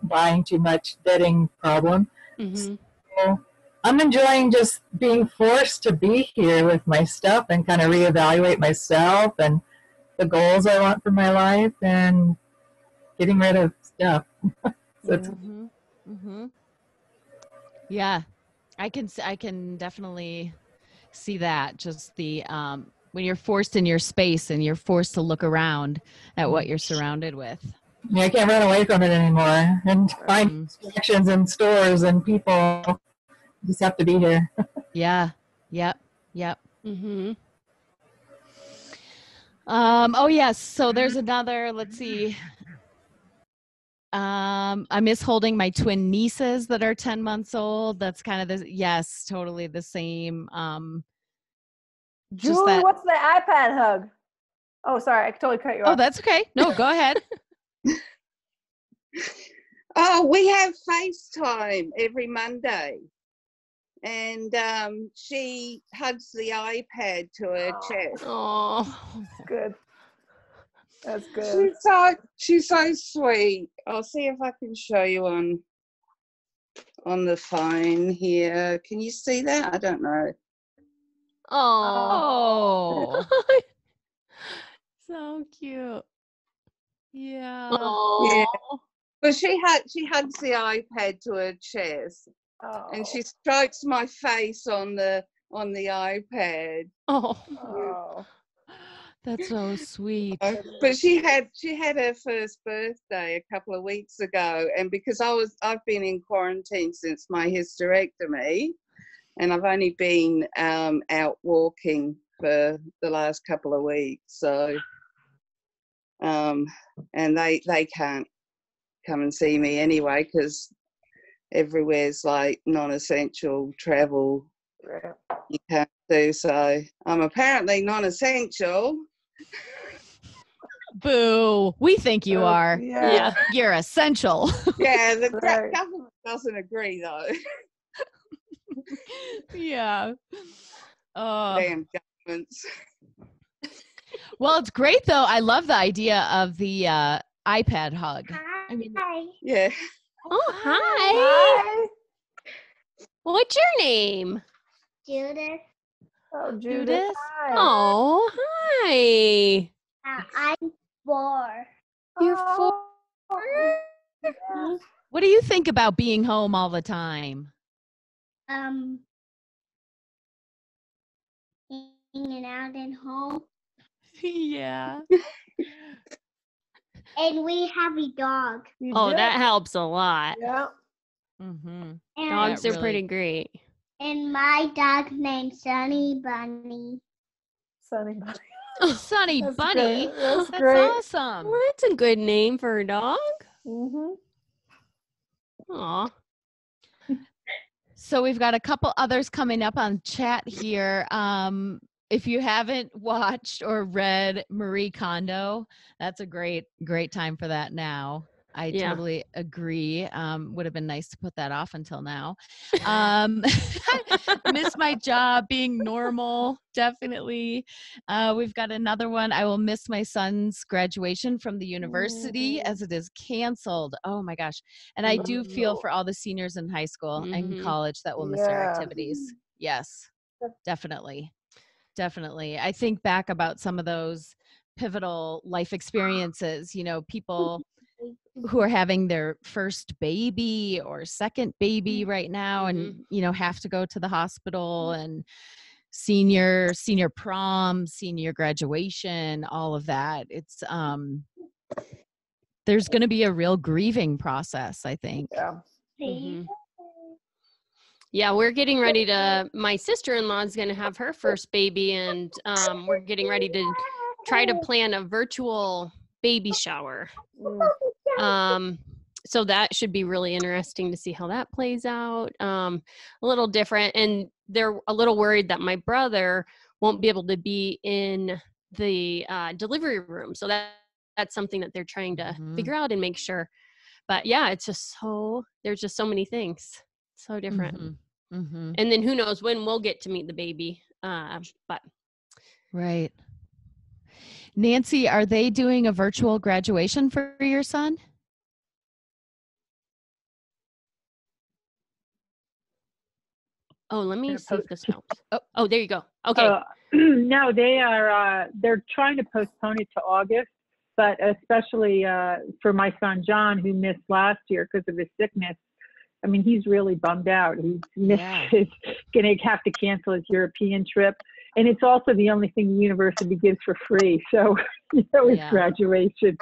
buying too much, debting problem. So I'm enjoying just being forced to be here with my stuff and kind of reevaluate myself and the goals I want for my life and getting rid of stuff. Yeah, I can definitely see that. Just the when you're forced in your space and you're forced to look around at what you're surrounded with. Yeah, I can't run away from it anymore and find distractions in stores and people. You just have to be here. Yeah. Yep. Oh yes. So there's another. Let's see. I miss holding my twin nieces that are 10 months old. That's kind of totally the same. Julie, what's the iPad hug? Oh, sorry, I totally cut you off. Oh, that's okay. No, go ahead. Oh, we have FaceTime every Monday. And she hugs the iPad to her chest. Oh, good. That's good. She's so sweet. I'll see if I can show you on the phone here. Can you see that? I don't know. Oh. So cute. Yeah. Yeah. But she hugs the iPad to her chest. And she strokes my face on the iPad. Oh. That's so sweet. But she had her first birthday a couple of weeks ago, and because I've been in quarantine since my hysterectomy, and I've only been out walking for the last couple of weeks. So, and they can't come and see me anyway because everywhere's like non-essential travel. You can't do, so I'm apparently non-essential. Boo. We think you are. Yeah. You're essential. Yeah, the government doesn't agree though. Yeah. Damn governments. Well, it's great though. I love the idea of the iPad hug. I mean, Yeah. Oh, hi. What's your name? Judith. Oh, Judith. Hi. Oh, hi. I'm 4. You're 4. What do you think about being home all the time? Hanging out at home. Yeah. And we have a dog. Oh, that helps a lot. Yeah. Mm-hmm. Dogs are pretty great. And my dog named Sunny Bunny. Sunny Bunny. Sunny That's Bunny. great. That's That's great. awesome. Well, that's a good name for a dog. Mm-hmm. Aw. So we've got a couple others coming up on chat here. If you haven't watched or read Marie Kondo, that's a great time for that now. I Yeah. totally agree. Would have been nice to put that off until now. Miss my job, being normal, definitely. We've got another one. I will miss my son's graduation from the university as it is canceled. Oh my gosh. And I do feel for all the seniors in high school and college that will miss their activities. Yes, definitely. Definitely. I think back about some of those pivotal life experiences, you know, people who are having their first baby or second baby right now and, you know, have to go to the hospital, and senior prom, senior graduation, all of that. It's, there's going to be a real grieving process, I think. Yeah. Mhm. Yeah, we're getting ready to, my sister-in-law is going to have her first baby, and we're getting ready to try to plan a virtual baby shower. So that should be really interesting to see how that plays out. A little different, and they're a little worried that my brother won't be able to be in the delivery room. So that's something that they're trying to figure out and make sure. But yeah, it's just there's just so many things. So different. And then who knows when we'll get to meet the baby. But Right. Nancy, are they doing a virtual graduation for your son? oh, let me see if this helps. Oh, there you go. Okay. No, they're trying to postpone it to August, but especially for my son John, who missed last year because of his sickness. I mean, he's really bummed out. He's going to have to cancel his European trip. And it's also the only thing the university gives for free. So, you know, it's graduation.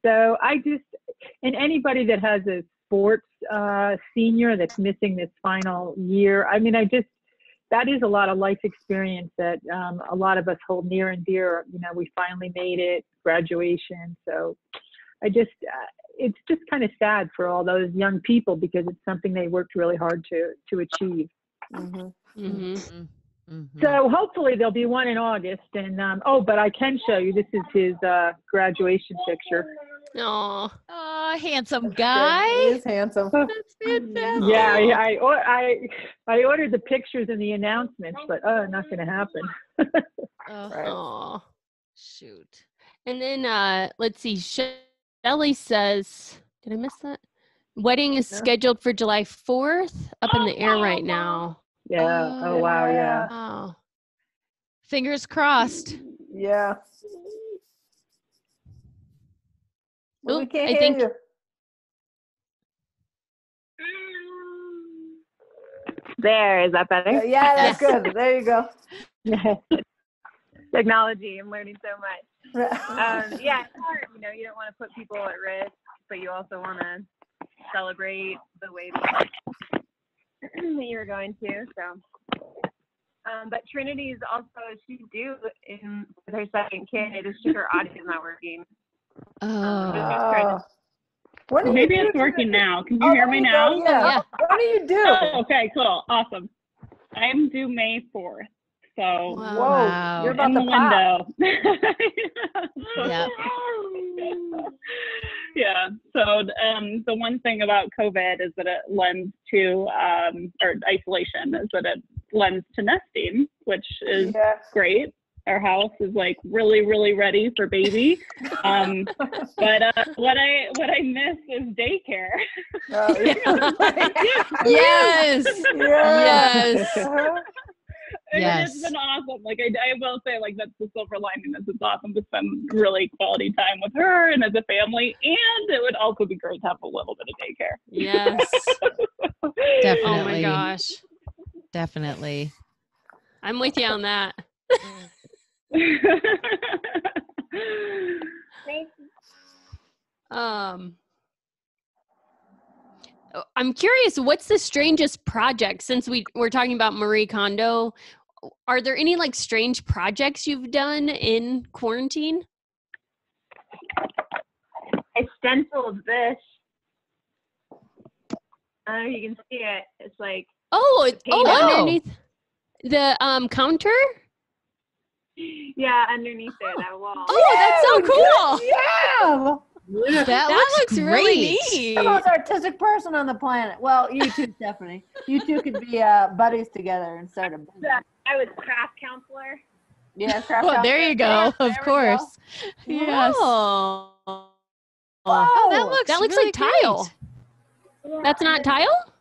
So and anybody that has a sports senior that's missing this final year, I mean, that is a lot of life experience that a lot of us hold near and dear. You know, we finally made it, graduation. So it's just kind of sad for all those young people because it's something they worked really hard to achieve. So hopefully there'll be one in August. And but I can show you, this is his graduation picture. Oh, handsome guy. He is handsome. That's fantastic. Yeah, I ordered the pictures and the announcements, but not going to happen. Oh, shoot. And then let's see. Shelly says, did I miss that? Wedding is scheduled for July 4th. Up in the air right now. Yeah. Oh wow. Yeah. Wow. Fingers crossed. Yeah. Ooh, we can't I hear think you. There, is that better? Yeah, that's good. There you go. Technology, I'm learning so much. Yeah, it's hard. You know, you don't want to put people at risk, but you also want to celebrate the way that you're going to. So, but Trinity's also, she's due with her second kid. It's just her audio is not working. Maybe it's working now. Can you hear me now? Yeah. What do you do? Oh, okay, cool. Awesome. I'm due May 4th. So Whoa, you're about in to the pop. window. Yep. Yeah, Yeah. So the one thing about COVID is that it lends to, or isolation is that it lends to nesting, which is great. Our house is like really, really ready for baby. But what I miss is daycare. Yes. Yes. And Yes. it's been awesome. Like I will say, like that's the silver lining. Is it's awesome to spend really quality time with her and as a family, and it would also be great to have a little bit of daycare. Yes. Definitely. Oh my gosh. Definitely. I'm with you on that. I'm curious, what's the strangest project since we're talking about Marie Kondo? Are there any like strange projects you've done in quarantine? I stenciled this. I don't know if you can see it. It's like Underneath the counter? Yeah, underneath there, that wall. Oh, that's so cool. Yeah. That looks really neat. The most artistic person on the planet. Well, you two, Stephanie. You two could be buddies together and start a business. I was craft counselor. Yeah, craft Well, there you go. Yeah, of there we course. go. Yes. Oh, that looks really like tile. Yeah. That's not tile?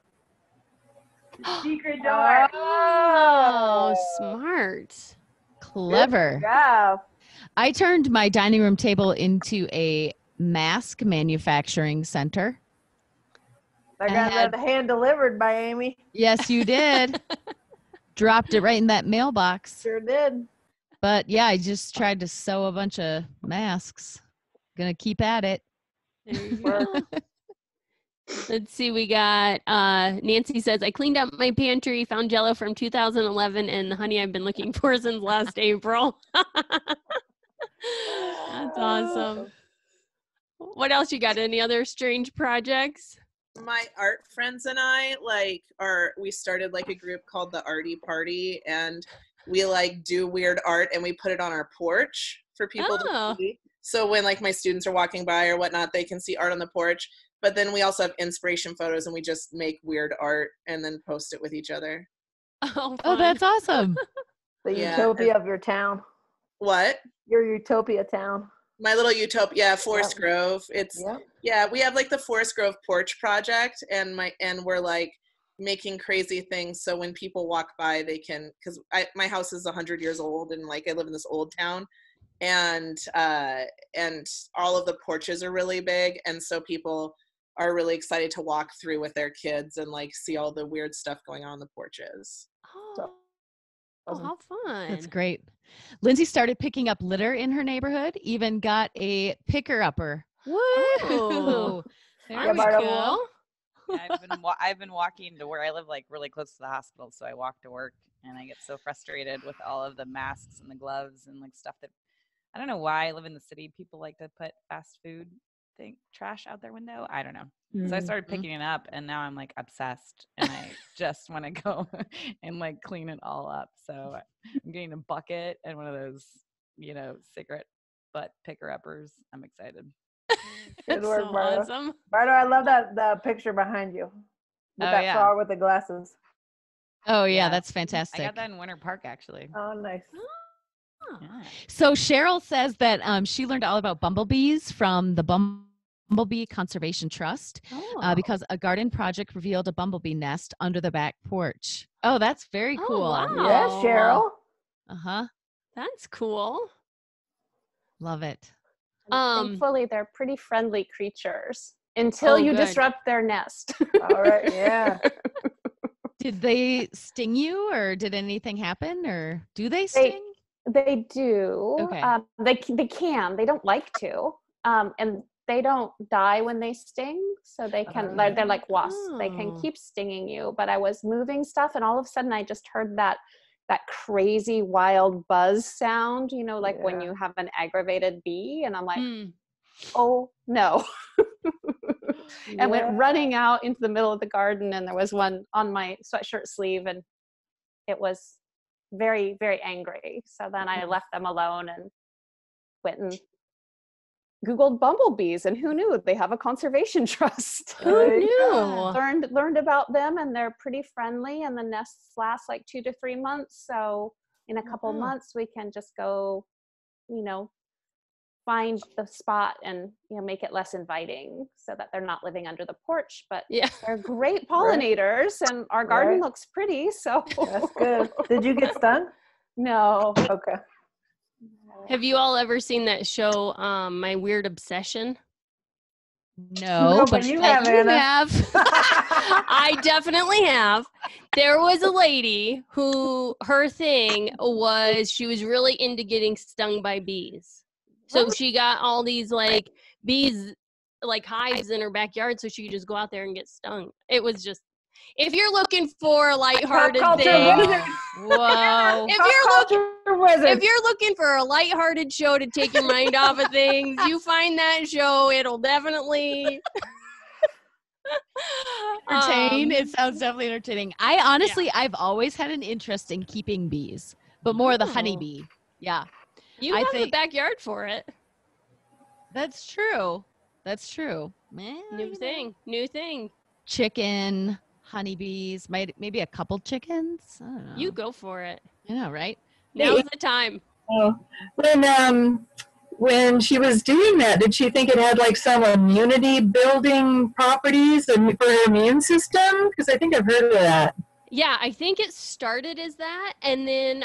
Secret door. Oh, smart. Clever. Yeah. I turned my dining room table into a mask manufacturing center. I got that hand delivered by Amy. Yes, you did. Dropped it right in that mailbox. Sure did. But yeah, I just tried to sew a bunch of masks. Gonna keep at it. There you go. Let's see, we got Nancy says, I cleaned out my pantry, found Jell-O from 2011, and the honey I've been looking for since last April. That's awesome. What else you got? Any other strange projects? My art friends and I we started like a group called the Arty Party, and we like do weird art and we put it on our porch for people to see. So when like my students are walking by or whatnot, they can see art on the porch. But then we also have inspiration photos and we just make weird art and then post it with each other. Oh, that's awesome. The utopia of your town. What? Your utopia town. My little utopia, Forest Grove. It's we have like the Forest Grove porch project, and we're like making crazy things so when people walk by they can, because my house is 100 years old and like I live in this old town, and all of the porches are really big, and so people are really excited to walk through with their kids and like see all the weird stuff going on the porches. Oh, how fun. That's great. Lindsay started picking up litter in her neighborhood, even got a picker-upper. Woo! Oh, There we go. Yeah, I've been walking to where I live, like really close to the hospital. So I walk to work, and I get so frustrated with all of the masks and the gloves and like stuff that I don't know why I live in the city. People like to put fast food trash out their window. I don't know. So I started picking it up, and now I'm like obsessed, and I just want to go and like clean it all up. So I'm getting a bucket and one of those, cigarette butt picker uppers. I'm excited. Good work, so Bardo. awesome. Bardo, I love the picture behind you with that frog with the glasses. Oh yeah, that's fantastic. I got that in Winter Park actually. Oh, nice. Yeah. So Cheryl says that she learned all about bumblebees from the Bumblebee Conservation Trust because a garden project revealed a bumblebee nest under the back porch. Oh, that's very cool. Oh, wow. Yeah, Cheryl. Uh-huh. That's cool. Love it. Thankfully, they're pretty friendly creatures until you disrupt their nest. All right, yeah. Did they sting you, or did anything happen, or do they sting? They do. Okay. They can. They don't like to. And they don't die when they sting, so they can. They're like wasps. They can keep stinging you. But I was moving stuff, and all of a sudden, I just heard that crazy wild buzz sound. Like when you have an aggravated bee, and I'm like, oh no. And went running out into the middle of the garden, and there was one on my sweatshirt sleeve, and it was very, very angry. So then I left them alone and went and Googled bumblebees, and who knew they have a conservation trust? Who knew? Learned about them, and they're pretty friendly, and the nests last like 2 to 3 months. So in a couple months, we can just go, find the spot and make it less inviting so that they're not living under the porch, but they're great pollinators and our garden looks pretty, so that's good. Did you get stung? No. Okay. Have you all ever seen that show, My Weird Obsession? No, but you have, Anna. I definitely have. There was a lady who her thing was she was really into getting stung by bees. So she got all these like bees, like hives in her backyard, so she could just go out there and get stung. It was just, if you're looking for a lighthearted thing, whoa. If you're looking for a lighthearted show to take your mind off of things, you find that show. It'll definitely entertain. It sounds definitely entertaining. I honestly, I've always had an interest in keeping bees, but more the honeybee. Yeah. You have the backyard for it. That's true. That's true. New thing. Chicken, honeybees, maybe a couple chickens. I don't know. You go for it. I know, right? Now's the time. Oh, when she was doing that, did she think it had like some immunity building properties and for her immune system? Because I think I've heard of that. Yeah, I think it started as that, and then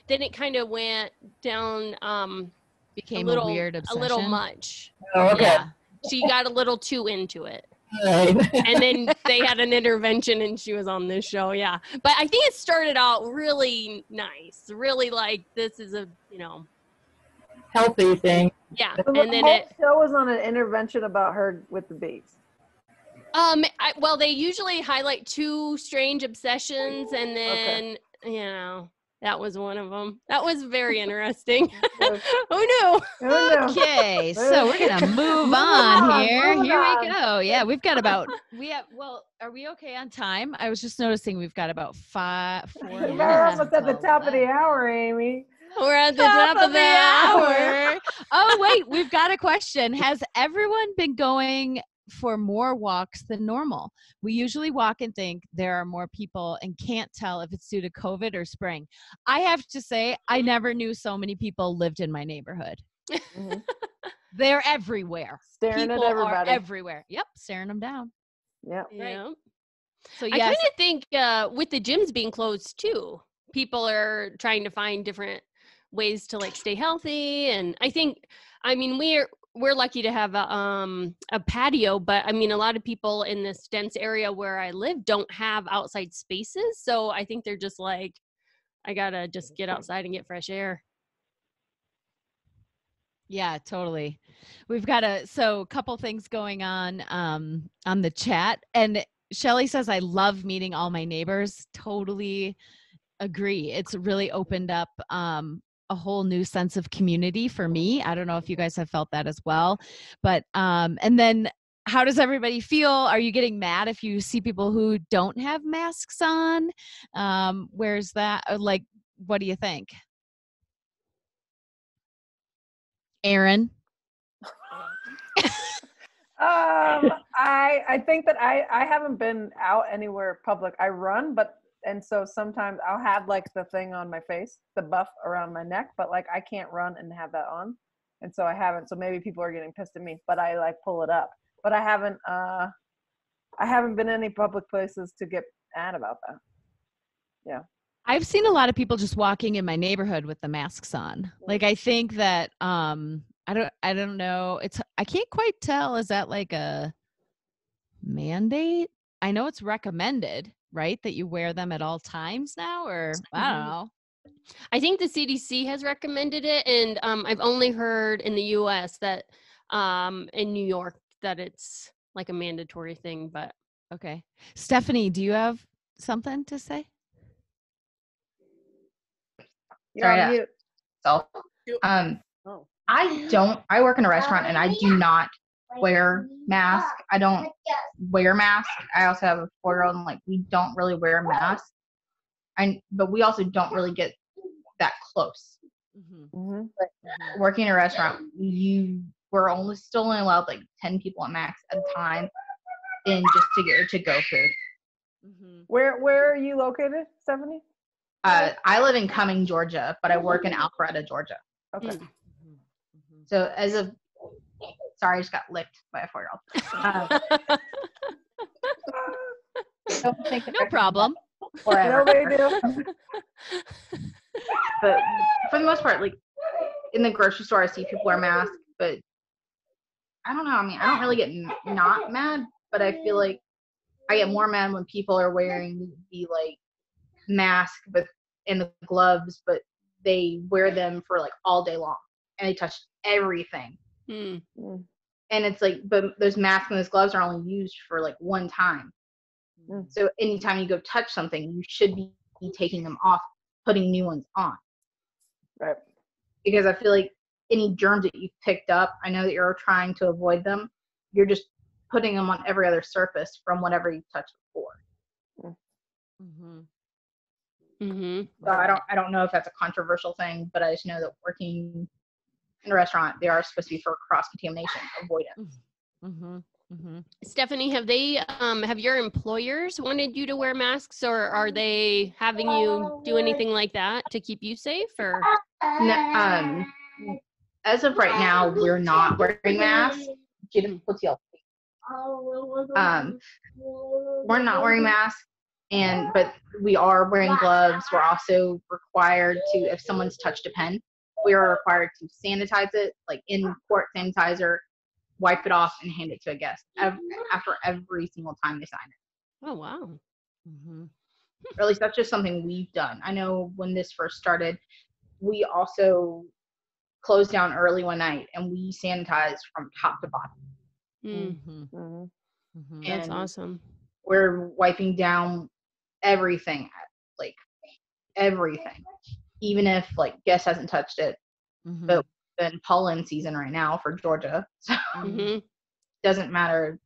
it kind of went down. Became a weird obsession. A little much. Oh, okay. Yeah. She got a little too into it. Right. And then they had an intervention and she was on this show. Yeah. But I think it started out really nice. Really like, this is a, healthy thing. Yeah. So and then the show was on an intervention about her with the bees. Well, they usually highlight 2 strange obsessions and then, that was one of them. That was very interesting. Who knew? Okay, so we're gonna move on here. Here we go. Yeah, we've got well, are we okay on time? I was just noticing we've got about 4 minutes. We're almost at the top of the hour, Amy. We're at the top of the hour. Oh, wait, we've got a question. Has everyone been going for more walks than normal? We usually walk and think there are more people and can't tell if it's due to COVID or spring. I have to say, I never knew so many people lived in my neighborhood. They're everywhere. Staring people at everybody. Are everywhere. Yep, staring them down. Yep. Yeah. So I kind of think with the gyms being closed too, people are trying to find different ways to like stay healthy. And we're lucky to have a patio, but a lot of people in this dense area where I live don't have outside spaces. So I think they're just like, I gotta just get outside and get fresh air. Yeah, totally. We've got a couple things going on the chat. And Shelly says, I love meeting all my neighbors. Totally agree. It's really opened up a whole new sense of community for me. I don't know if you guys have felt that as well, but and then how does everybody feel? Are you getting mad if you see people who don't have masks on? Where's that? Like, what do you think? Aaron? I think that I haven't been out anywhere public. I run, and so sometimes I'll have like the thing on my face, the buff around my neck, but like I can't run and have that on. And so I haven't. So maybe people are getting pissed at me, but I like pull it up. But I haven't been any public places to get mad about that. Yeah. I've seen a lot of people just walking in my neighborhood with the masks on. Like, I think that I don't know. I can't quite tell. Is that like a mandate? I know it's recommended, right, that you wear them at all times now, or I don't know. I think the CDC has recommended it, and I've only heard in the U.S. that in New York that it's like a mandatory thing. But okay, Stephanie, do you have something to say? You're on mute. I work in a restaurant and I do not wear mask. I don't wear mask. I also have a 4-year-old and we don't really wear masks. But we also don't really get that close. But working in a restaurant, we're still only allowed like 10 people at max at a time in just to get to-go food. Where are you located, Stephanie? I live in Cumming, Georgia, but I work in Alpharetta, Georgia. Okay. So as of, sorry, I just got licked by a 4-year-old. No problem. Whatever. No big deal. But for the most part, like in the grocery store, I see people wear masks, but I don't know. I mean, I don't really get not mad, but I feel like I get more mad when people are wearing the like mask, but and the gloves, but they wear them for like all day long and they touch everything. And it's like, but those masks and those gloves are only used for like one time. So anytime you go touch something, you should be taking them off, putting new ones on. Right. Because I feel like any germs that you've picked up, I know that you're trying to avoid them. You're just putting them on every other surface from whatever you touched before. So I don't know if that's a controversial thing, but I just know that working in a restaurant, they are supposed to be for cross-contamination avoidance. Stephanie, have your employers wanted you to wear masks, or are they having you do anything like that to keep you safe? Or No, as of right now, we're not wearing masks. We're not wearing masks, but we are wearing gloves. We're also required to, if someone's touched a pen, we are required to sanitize it, like in-quart sanitizer, wipe it off, and hand it to a guest after every single time they sign it. Oh, wow. Or at least that's just something we've done. I know when this first started, we also closed down early one night and we sanitized from top to bottom. That's awesome. We're wiping down everything, like everything, even if like guest hasn't touched it. But in pollen season right now for Georgia, so doesn't matter.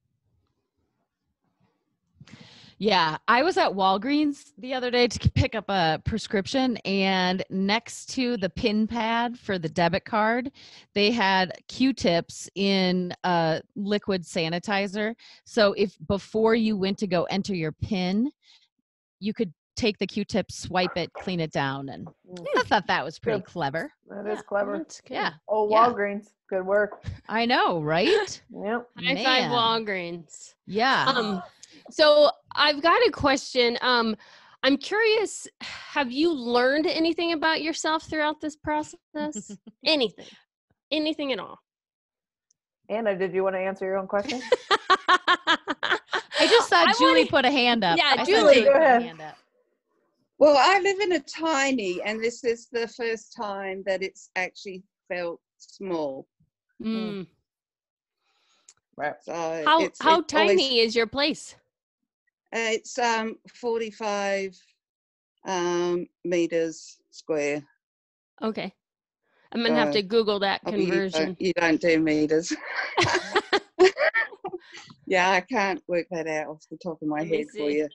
Yeah, I was at Walgreens the other day to pick up a prescription, and next to the PIN pad for the debit card, they had Q-tips in a liquid sanitizer. So if before you went to go enter your PIN, you could take the Q-tip, swipe it, clean it down, and I thought that was pretty clever. That is clever. That's good. Yeah. Oh, Walgreens. Good work. I know, right? Yep. High five, Walgreens. Yeah. So I've got a question. I'm curious, have you learned anything about yourself throughout this process? Anything at all? Anna, did you want to answer your own question? I just saw Julie put a hand up. Yeah, Julie, go ahead. hand up. Well, I live in a tiny, and this is the first time that it's actually felt small. Mm. Right. So How tiny is your place? It's 45 meters square. Okay. I'm going to have to Google that conversion. You don't do meters. Yeah, I can't work that out off the top of my head for you.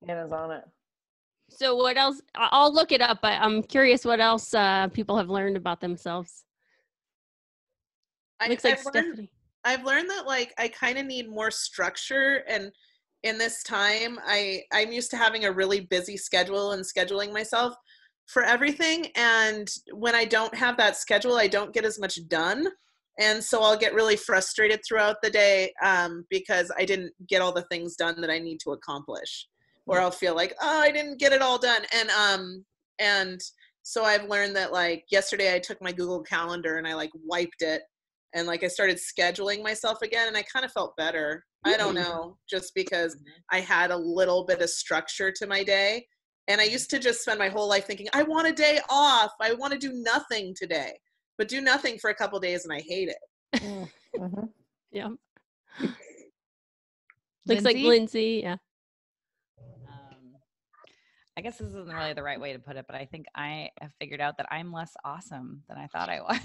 Anna's on it. So what else? I'll look it up, but I'm curious what else people have learned about themselves. Looks like Stephanie. I've learned that like I kind of need more structure, and in this time I'm used to having a really busy schedule and scheduling myself for everything, and when I don't have that schedule, I don't get as much done, and so I'll get really frustrated throughout the day because I didn't get all the things done that I need to accomplish, or I'll feel like, oh, I didn't get it all done. And so I've learned that like yesterday I took my Google Calendar and I like wiped it, and like I started scheduling myself again, and I kind of felt better. I don't know, just because I had a little bit of structure to my day. And I used to just spend my whole life thinking, I want a day off. I want to do nothing today, but do nothing for a couple days and I hate it. Yeah. Looks like Lindsay. Yeah. I guess this isn't really the right way to put it, but I think I have figured out that I'm less awesome than I thought I was.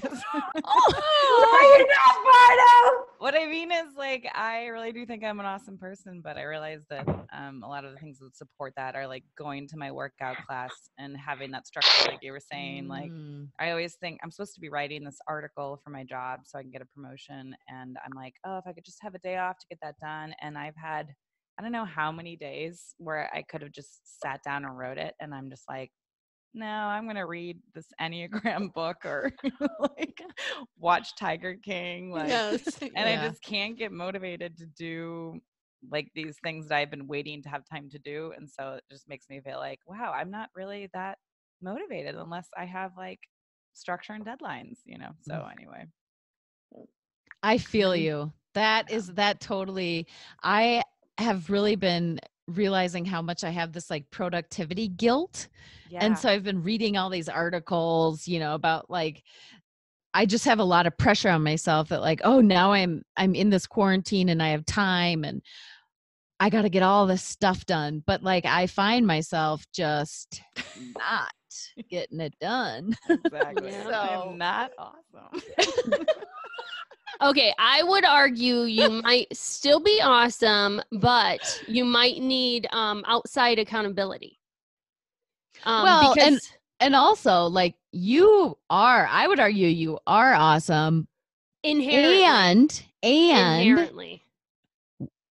What I mean is, like, I really do think I'm an awesome person, but I realize that a lot of the things that support that are like going to my workout class and having that structure, like you were saying. Like, I always think I'm supposed to be writing this article for my job so I can get a promotion, and I'm like, oh, if I could just have a day off to get that done. And I've had, I don't know how many days where I could have just sat down and wrote it, and I'm just like, no, I'm going to read this Enneagram book or like watch Tiger King. Like, and I just can't get motivated to do like these things that I've been waiting to have time to do. And so it just makes me feel like, wow, I'm not really that motivated unless I have like structure and deadlines, you know? So anyway. I feel you. That totally, I have really been realizing how much I have this like productivity guilt. And so I've been reading all these articles, you know, about like, I just have a lot of pressure on myself that like, oh, now I'm in this quarantine and I have time and I got to get all this stuff done. But like, I find myself just not getting it done. Exactly. So I'm not awesome. Okay, I would argue you might still be awesome, but you might need outside accountability. Well, because and also like I would argue you are awesome inherently. and Inherently.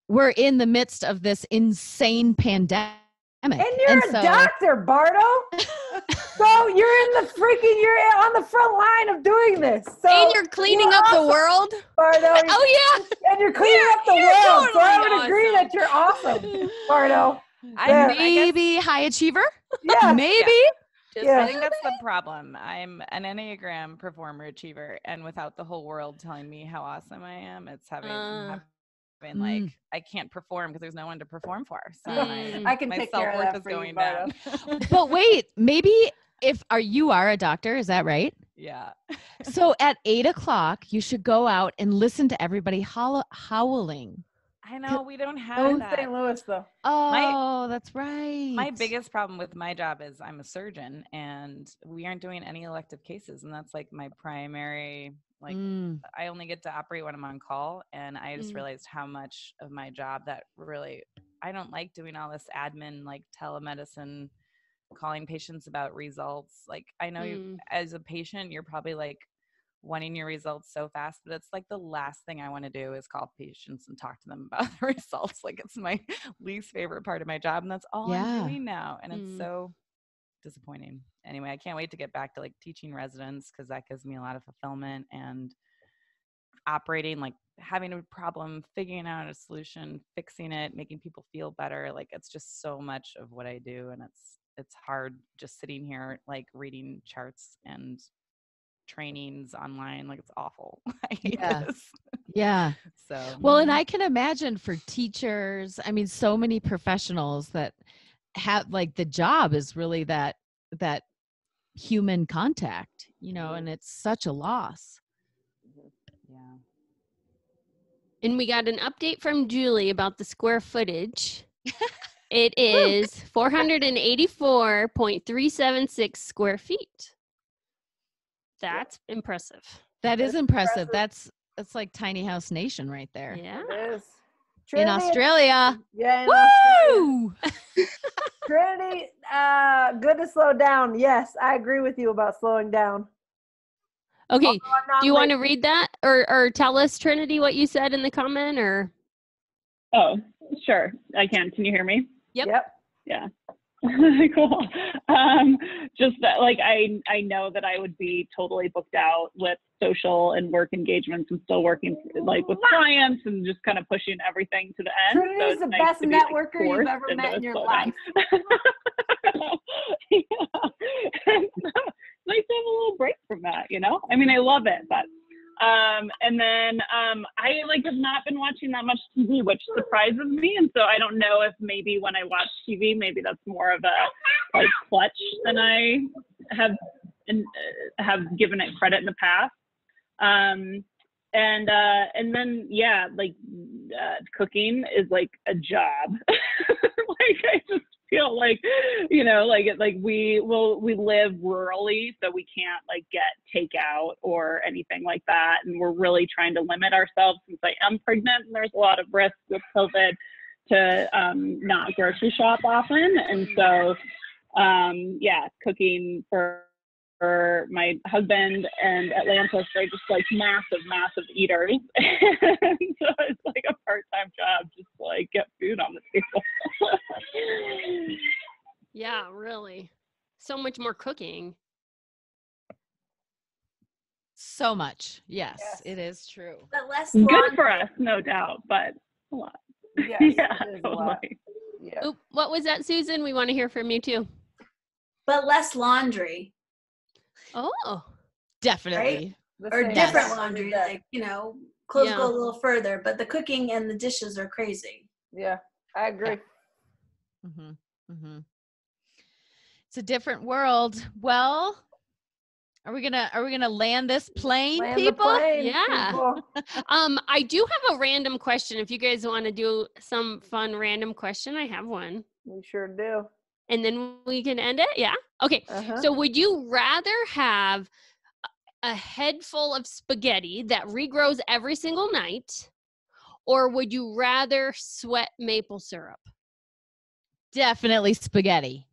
we're in the midst of this insane pandemic. And you're a doctor, Bardo. So you're on the front line of doing this. So and you're cleaning up the world, Bardo. Oh yeah, And you're cleaning up the world. So I would agree that you're awesome, Bardo. Maybe high achiever. Yeah, maybe. I think that's the problem. I'm an Enneagram performer achiever, and without the whole world telling me how awesome I am, it's having like I can't perform because there's no one to perform for. So I can my take care of self-worth that is for you, going Bardo. down. But wait, maybe you are a doctor, is that right? Yeah. So at 8:00, you should go out and listen to everybody howling. I know we don't have that. St. Louis though. Oh, that's right. My biggest problem with my job is I'm a surgeon and we aren't doing any elective cases. And that's like my primary, like I only get to operate when I'm on call. And I just realized how much of my job that really, I don't like doing all this admin, like telemedicine, calling patients about results. Like I know you as a patient, you're probably like wanting your results so fast, but it's like the last thing I want to do is call patients and talk to them about the results. Like it's my least favorite part of my job, and that's all I'm doing now, and it's so disappointing. Anyway, I can't wait to get back to like teaching residents because that gives me a lot of fulfillment, and operating, like having a problem, figuring out a solution, fixing it, making people feel better. Like it's just so much of what I do, and it's hard just sitting here like reading charts and trainings online. Like it's awful. I hate this. Yeah. So well, and I can imagine for teachers, I mean, so many professionals that have like the job is really that human contact, you know, and it's such a loss. Yeah. And we got an update from Julie about the square footage. It is 484.376 square feet. That's impressive. That is impressive. That's like tiny house nation right there. Yeah. It is. In Australia. Yeah. Woo! Trinity, good to slow down. Yes, I agree with you about slowing down. Okay. Do you want to read that or tell us, Trinity, what you said in the comment or? Oh, sure. I can. Can you hear me? Yep. Yeah. Cool. Just that, like, I know that I would be totally booked out with social and work engagements. I'm still working like with clients and just kind of pushing everything to the end. Trinity's the best networker you've ever met in your life. Yeah. It's nice to have a little break from that, you know? I mean, I love it, but and then I like have not been watching that much TV, which surprises me. And so I don't know if maybe when I watch TV, maybe that's more of a like clutch than I have given it credit in the past. And then like cooking is like a job. Like I just feel like, we live rurally, so we can't like get takeout or anything like that. And we're really trying to limit ourselves since I am pregnant and there's a lot of risk with COVID to not grocery shop often. And so, cooking for my husband and Atlantis, they're just like massive eaters. And so it's like a part-time job just to like get food on the table. Yeah, really. So much more cooking. So much. Yes, it is true. But less Good for us, no doubt, but a lot. Yes, Yeah, it is a lot. totally. Yeah. Oop, what was that, Susan? We want to hear from you too. But less laundry. Oh, definitely. The Or same. different Yes. laundry, like, clothes Yeah. go a little further, but the cooking and the dishes are crazy. Yeah, I agree. Mm-hmm. Mm-hmm. It's a different world. Well, are we gonna land this plane, Land the people? plane, Yeah. people. I do have a random question. If you guys want to do some fun random question, I have one. We sure do. And then we can end it. Yeah. Okay. Uh-huh. So would you rather have a head full of spaghetti that regrows every single night, or would you rather sweat maple syrup? Definitely spaghetti.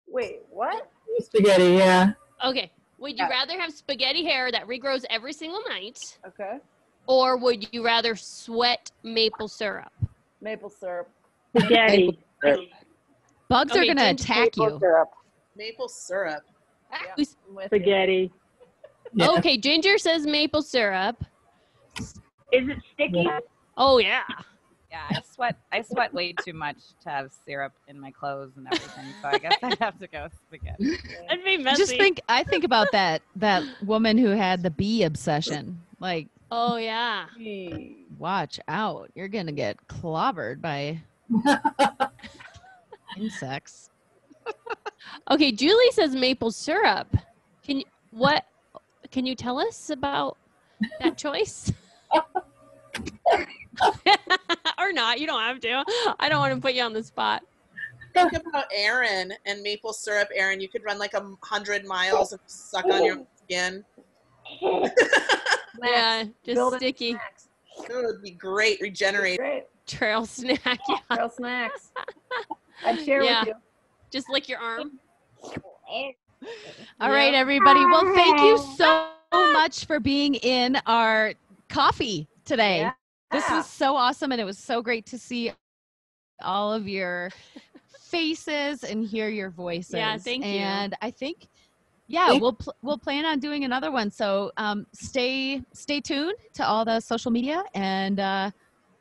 Wait, what? Spaghetti, yeah. Okay. Would you rather have spaghetti hair that regrows every single night, Okay. or would you rather sweat maple syrup? Maple syrup. Spaghetti. Bugs are Okay, gonna Ginger, attack you. Maple syrup. Who's- Spaghetti. Yeah. Okay, Ginger says maple syrup. Is it sticky? Oh yeah. Yeah, I sweat way too much to have syrup in my clothes and everything. So I guess I'd have to go spaghetti. That'd be messy. I think about that woman who had the bee obsession. Like, Oh yeah. watch out. You're gonna get clobbered by insects. Okay, Julie says maple syrup. Can you tell us about that choice? Or not, you don't have to. I don't want to put you on the spot. Think about Aaron and maple syrup, Aaron. You could run like 100 miles and suck on your own skin. Yeah, just Building sticky. snacks. It would be great, regenerate. Great. Trail snack. Yeah. Trail snacks. I'd share Yeah. with you. Just lick your arm. All right, everybody. Well, thank you so much for being in our coffee today. Yeah. This was so awesome, and it was so great to see all of your faces and hear your voices. Yeah, thank you. And I think, we'll plan on doing another one. So stay tuned to all the social media, and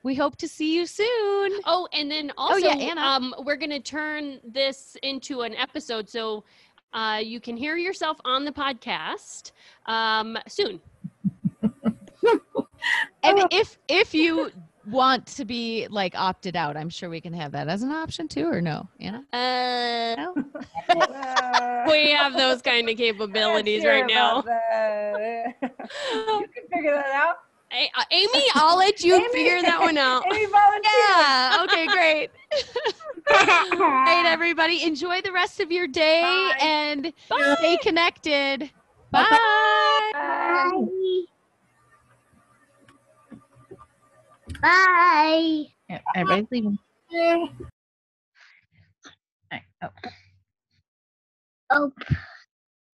we hope to see you soon. Oh, and then also, Anna. we're gonna turn this into an episode, so you can hear yourself on the podcast soon. And if you want to be like opted out, I'm sure we can have that as an option too, or no, Anna? No? We have those kind of capabilities right now. You can figure that out. Hey, Amy, I'll let you figure that one out. Amy volunteered. Yeah. Okay, great. All right, everybody. Enjoy the rest of your day and stay connected. Bye. Bye. Bye. Yeah, everybody's leaving. Oh.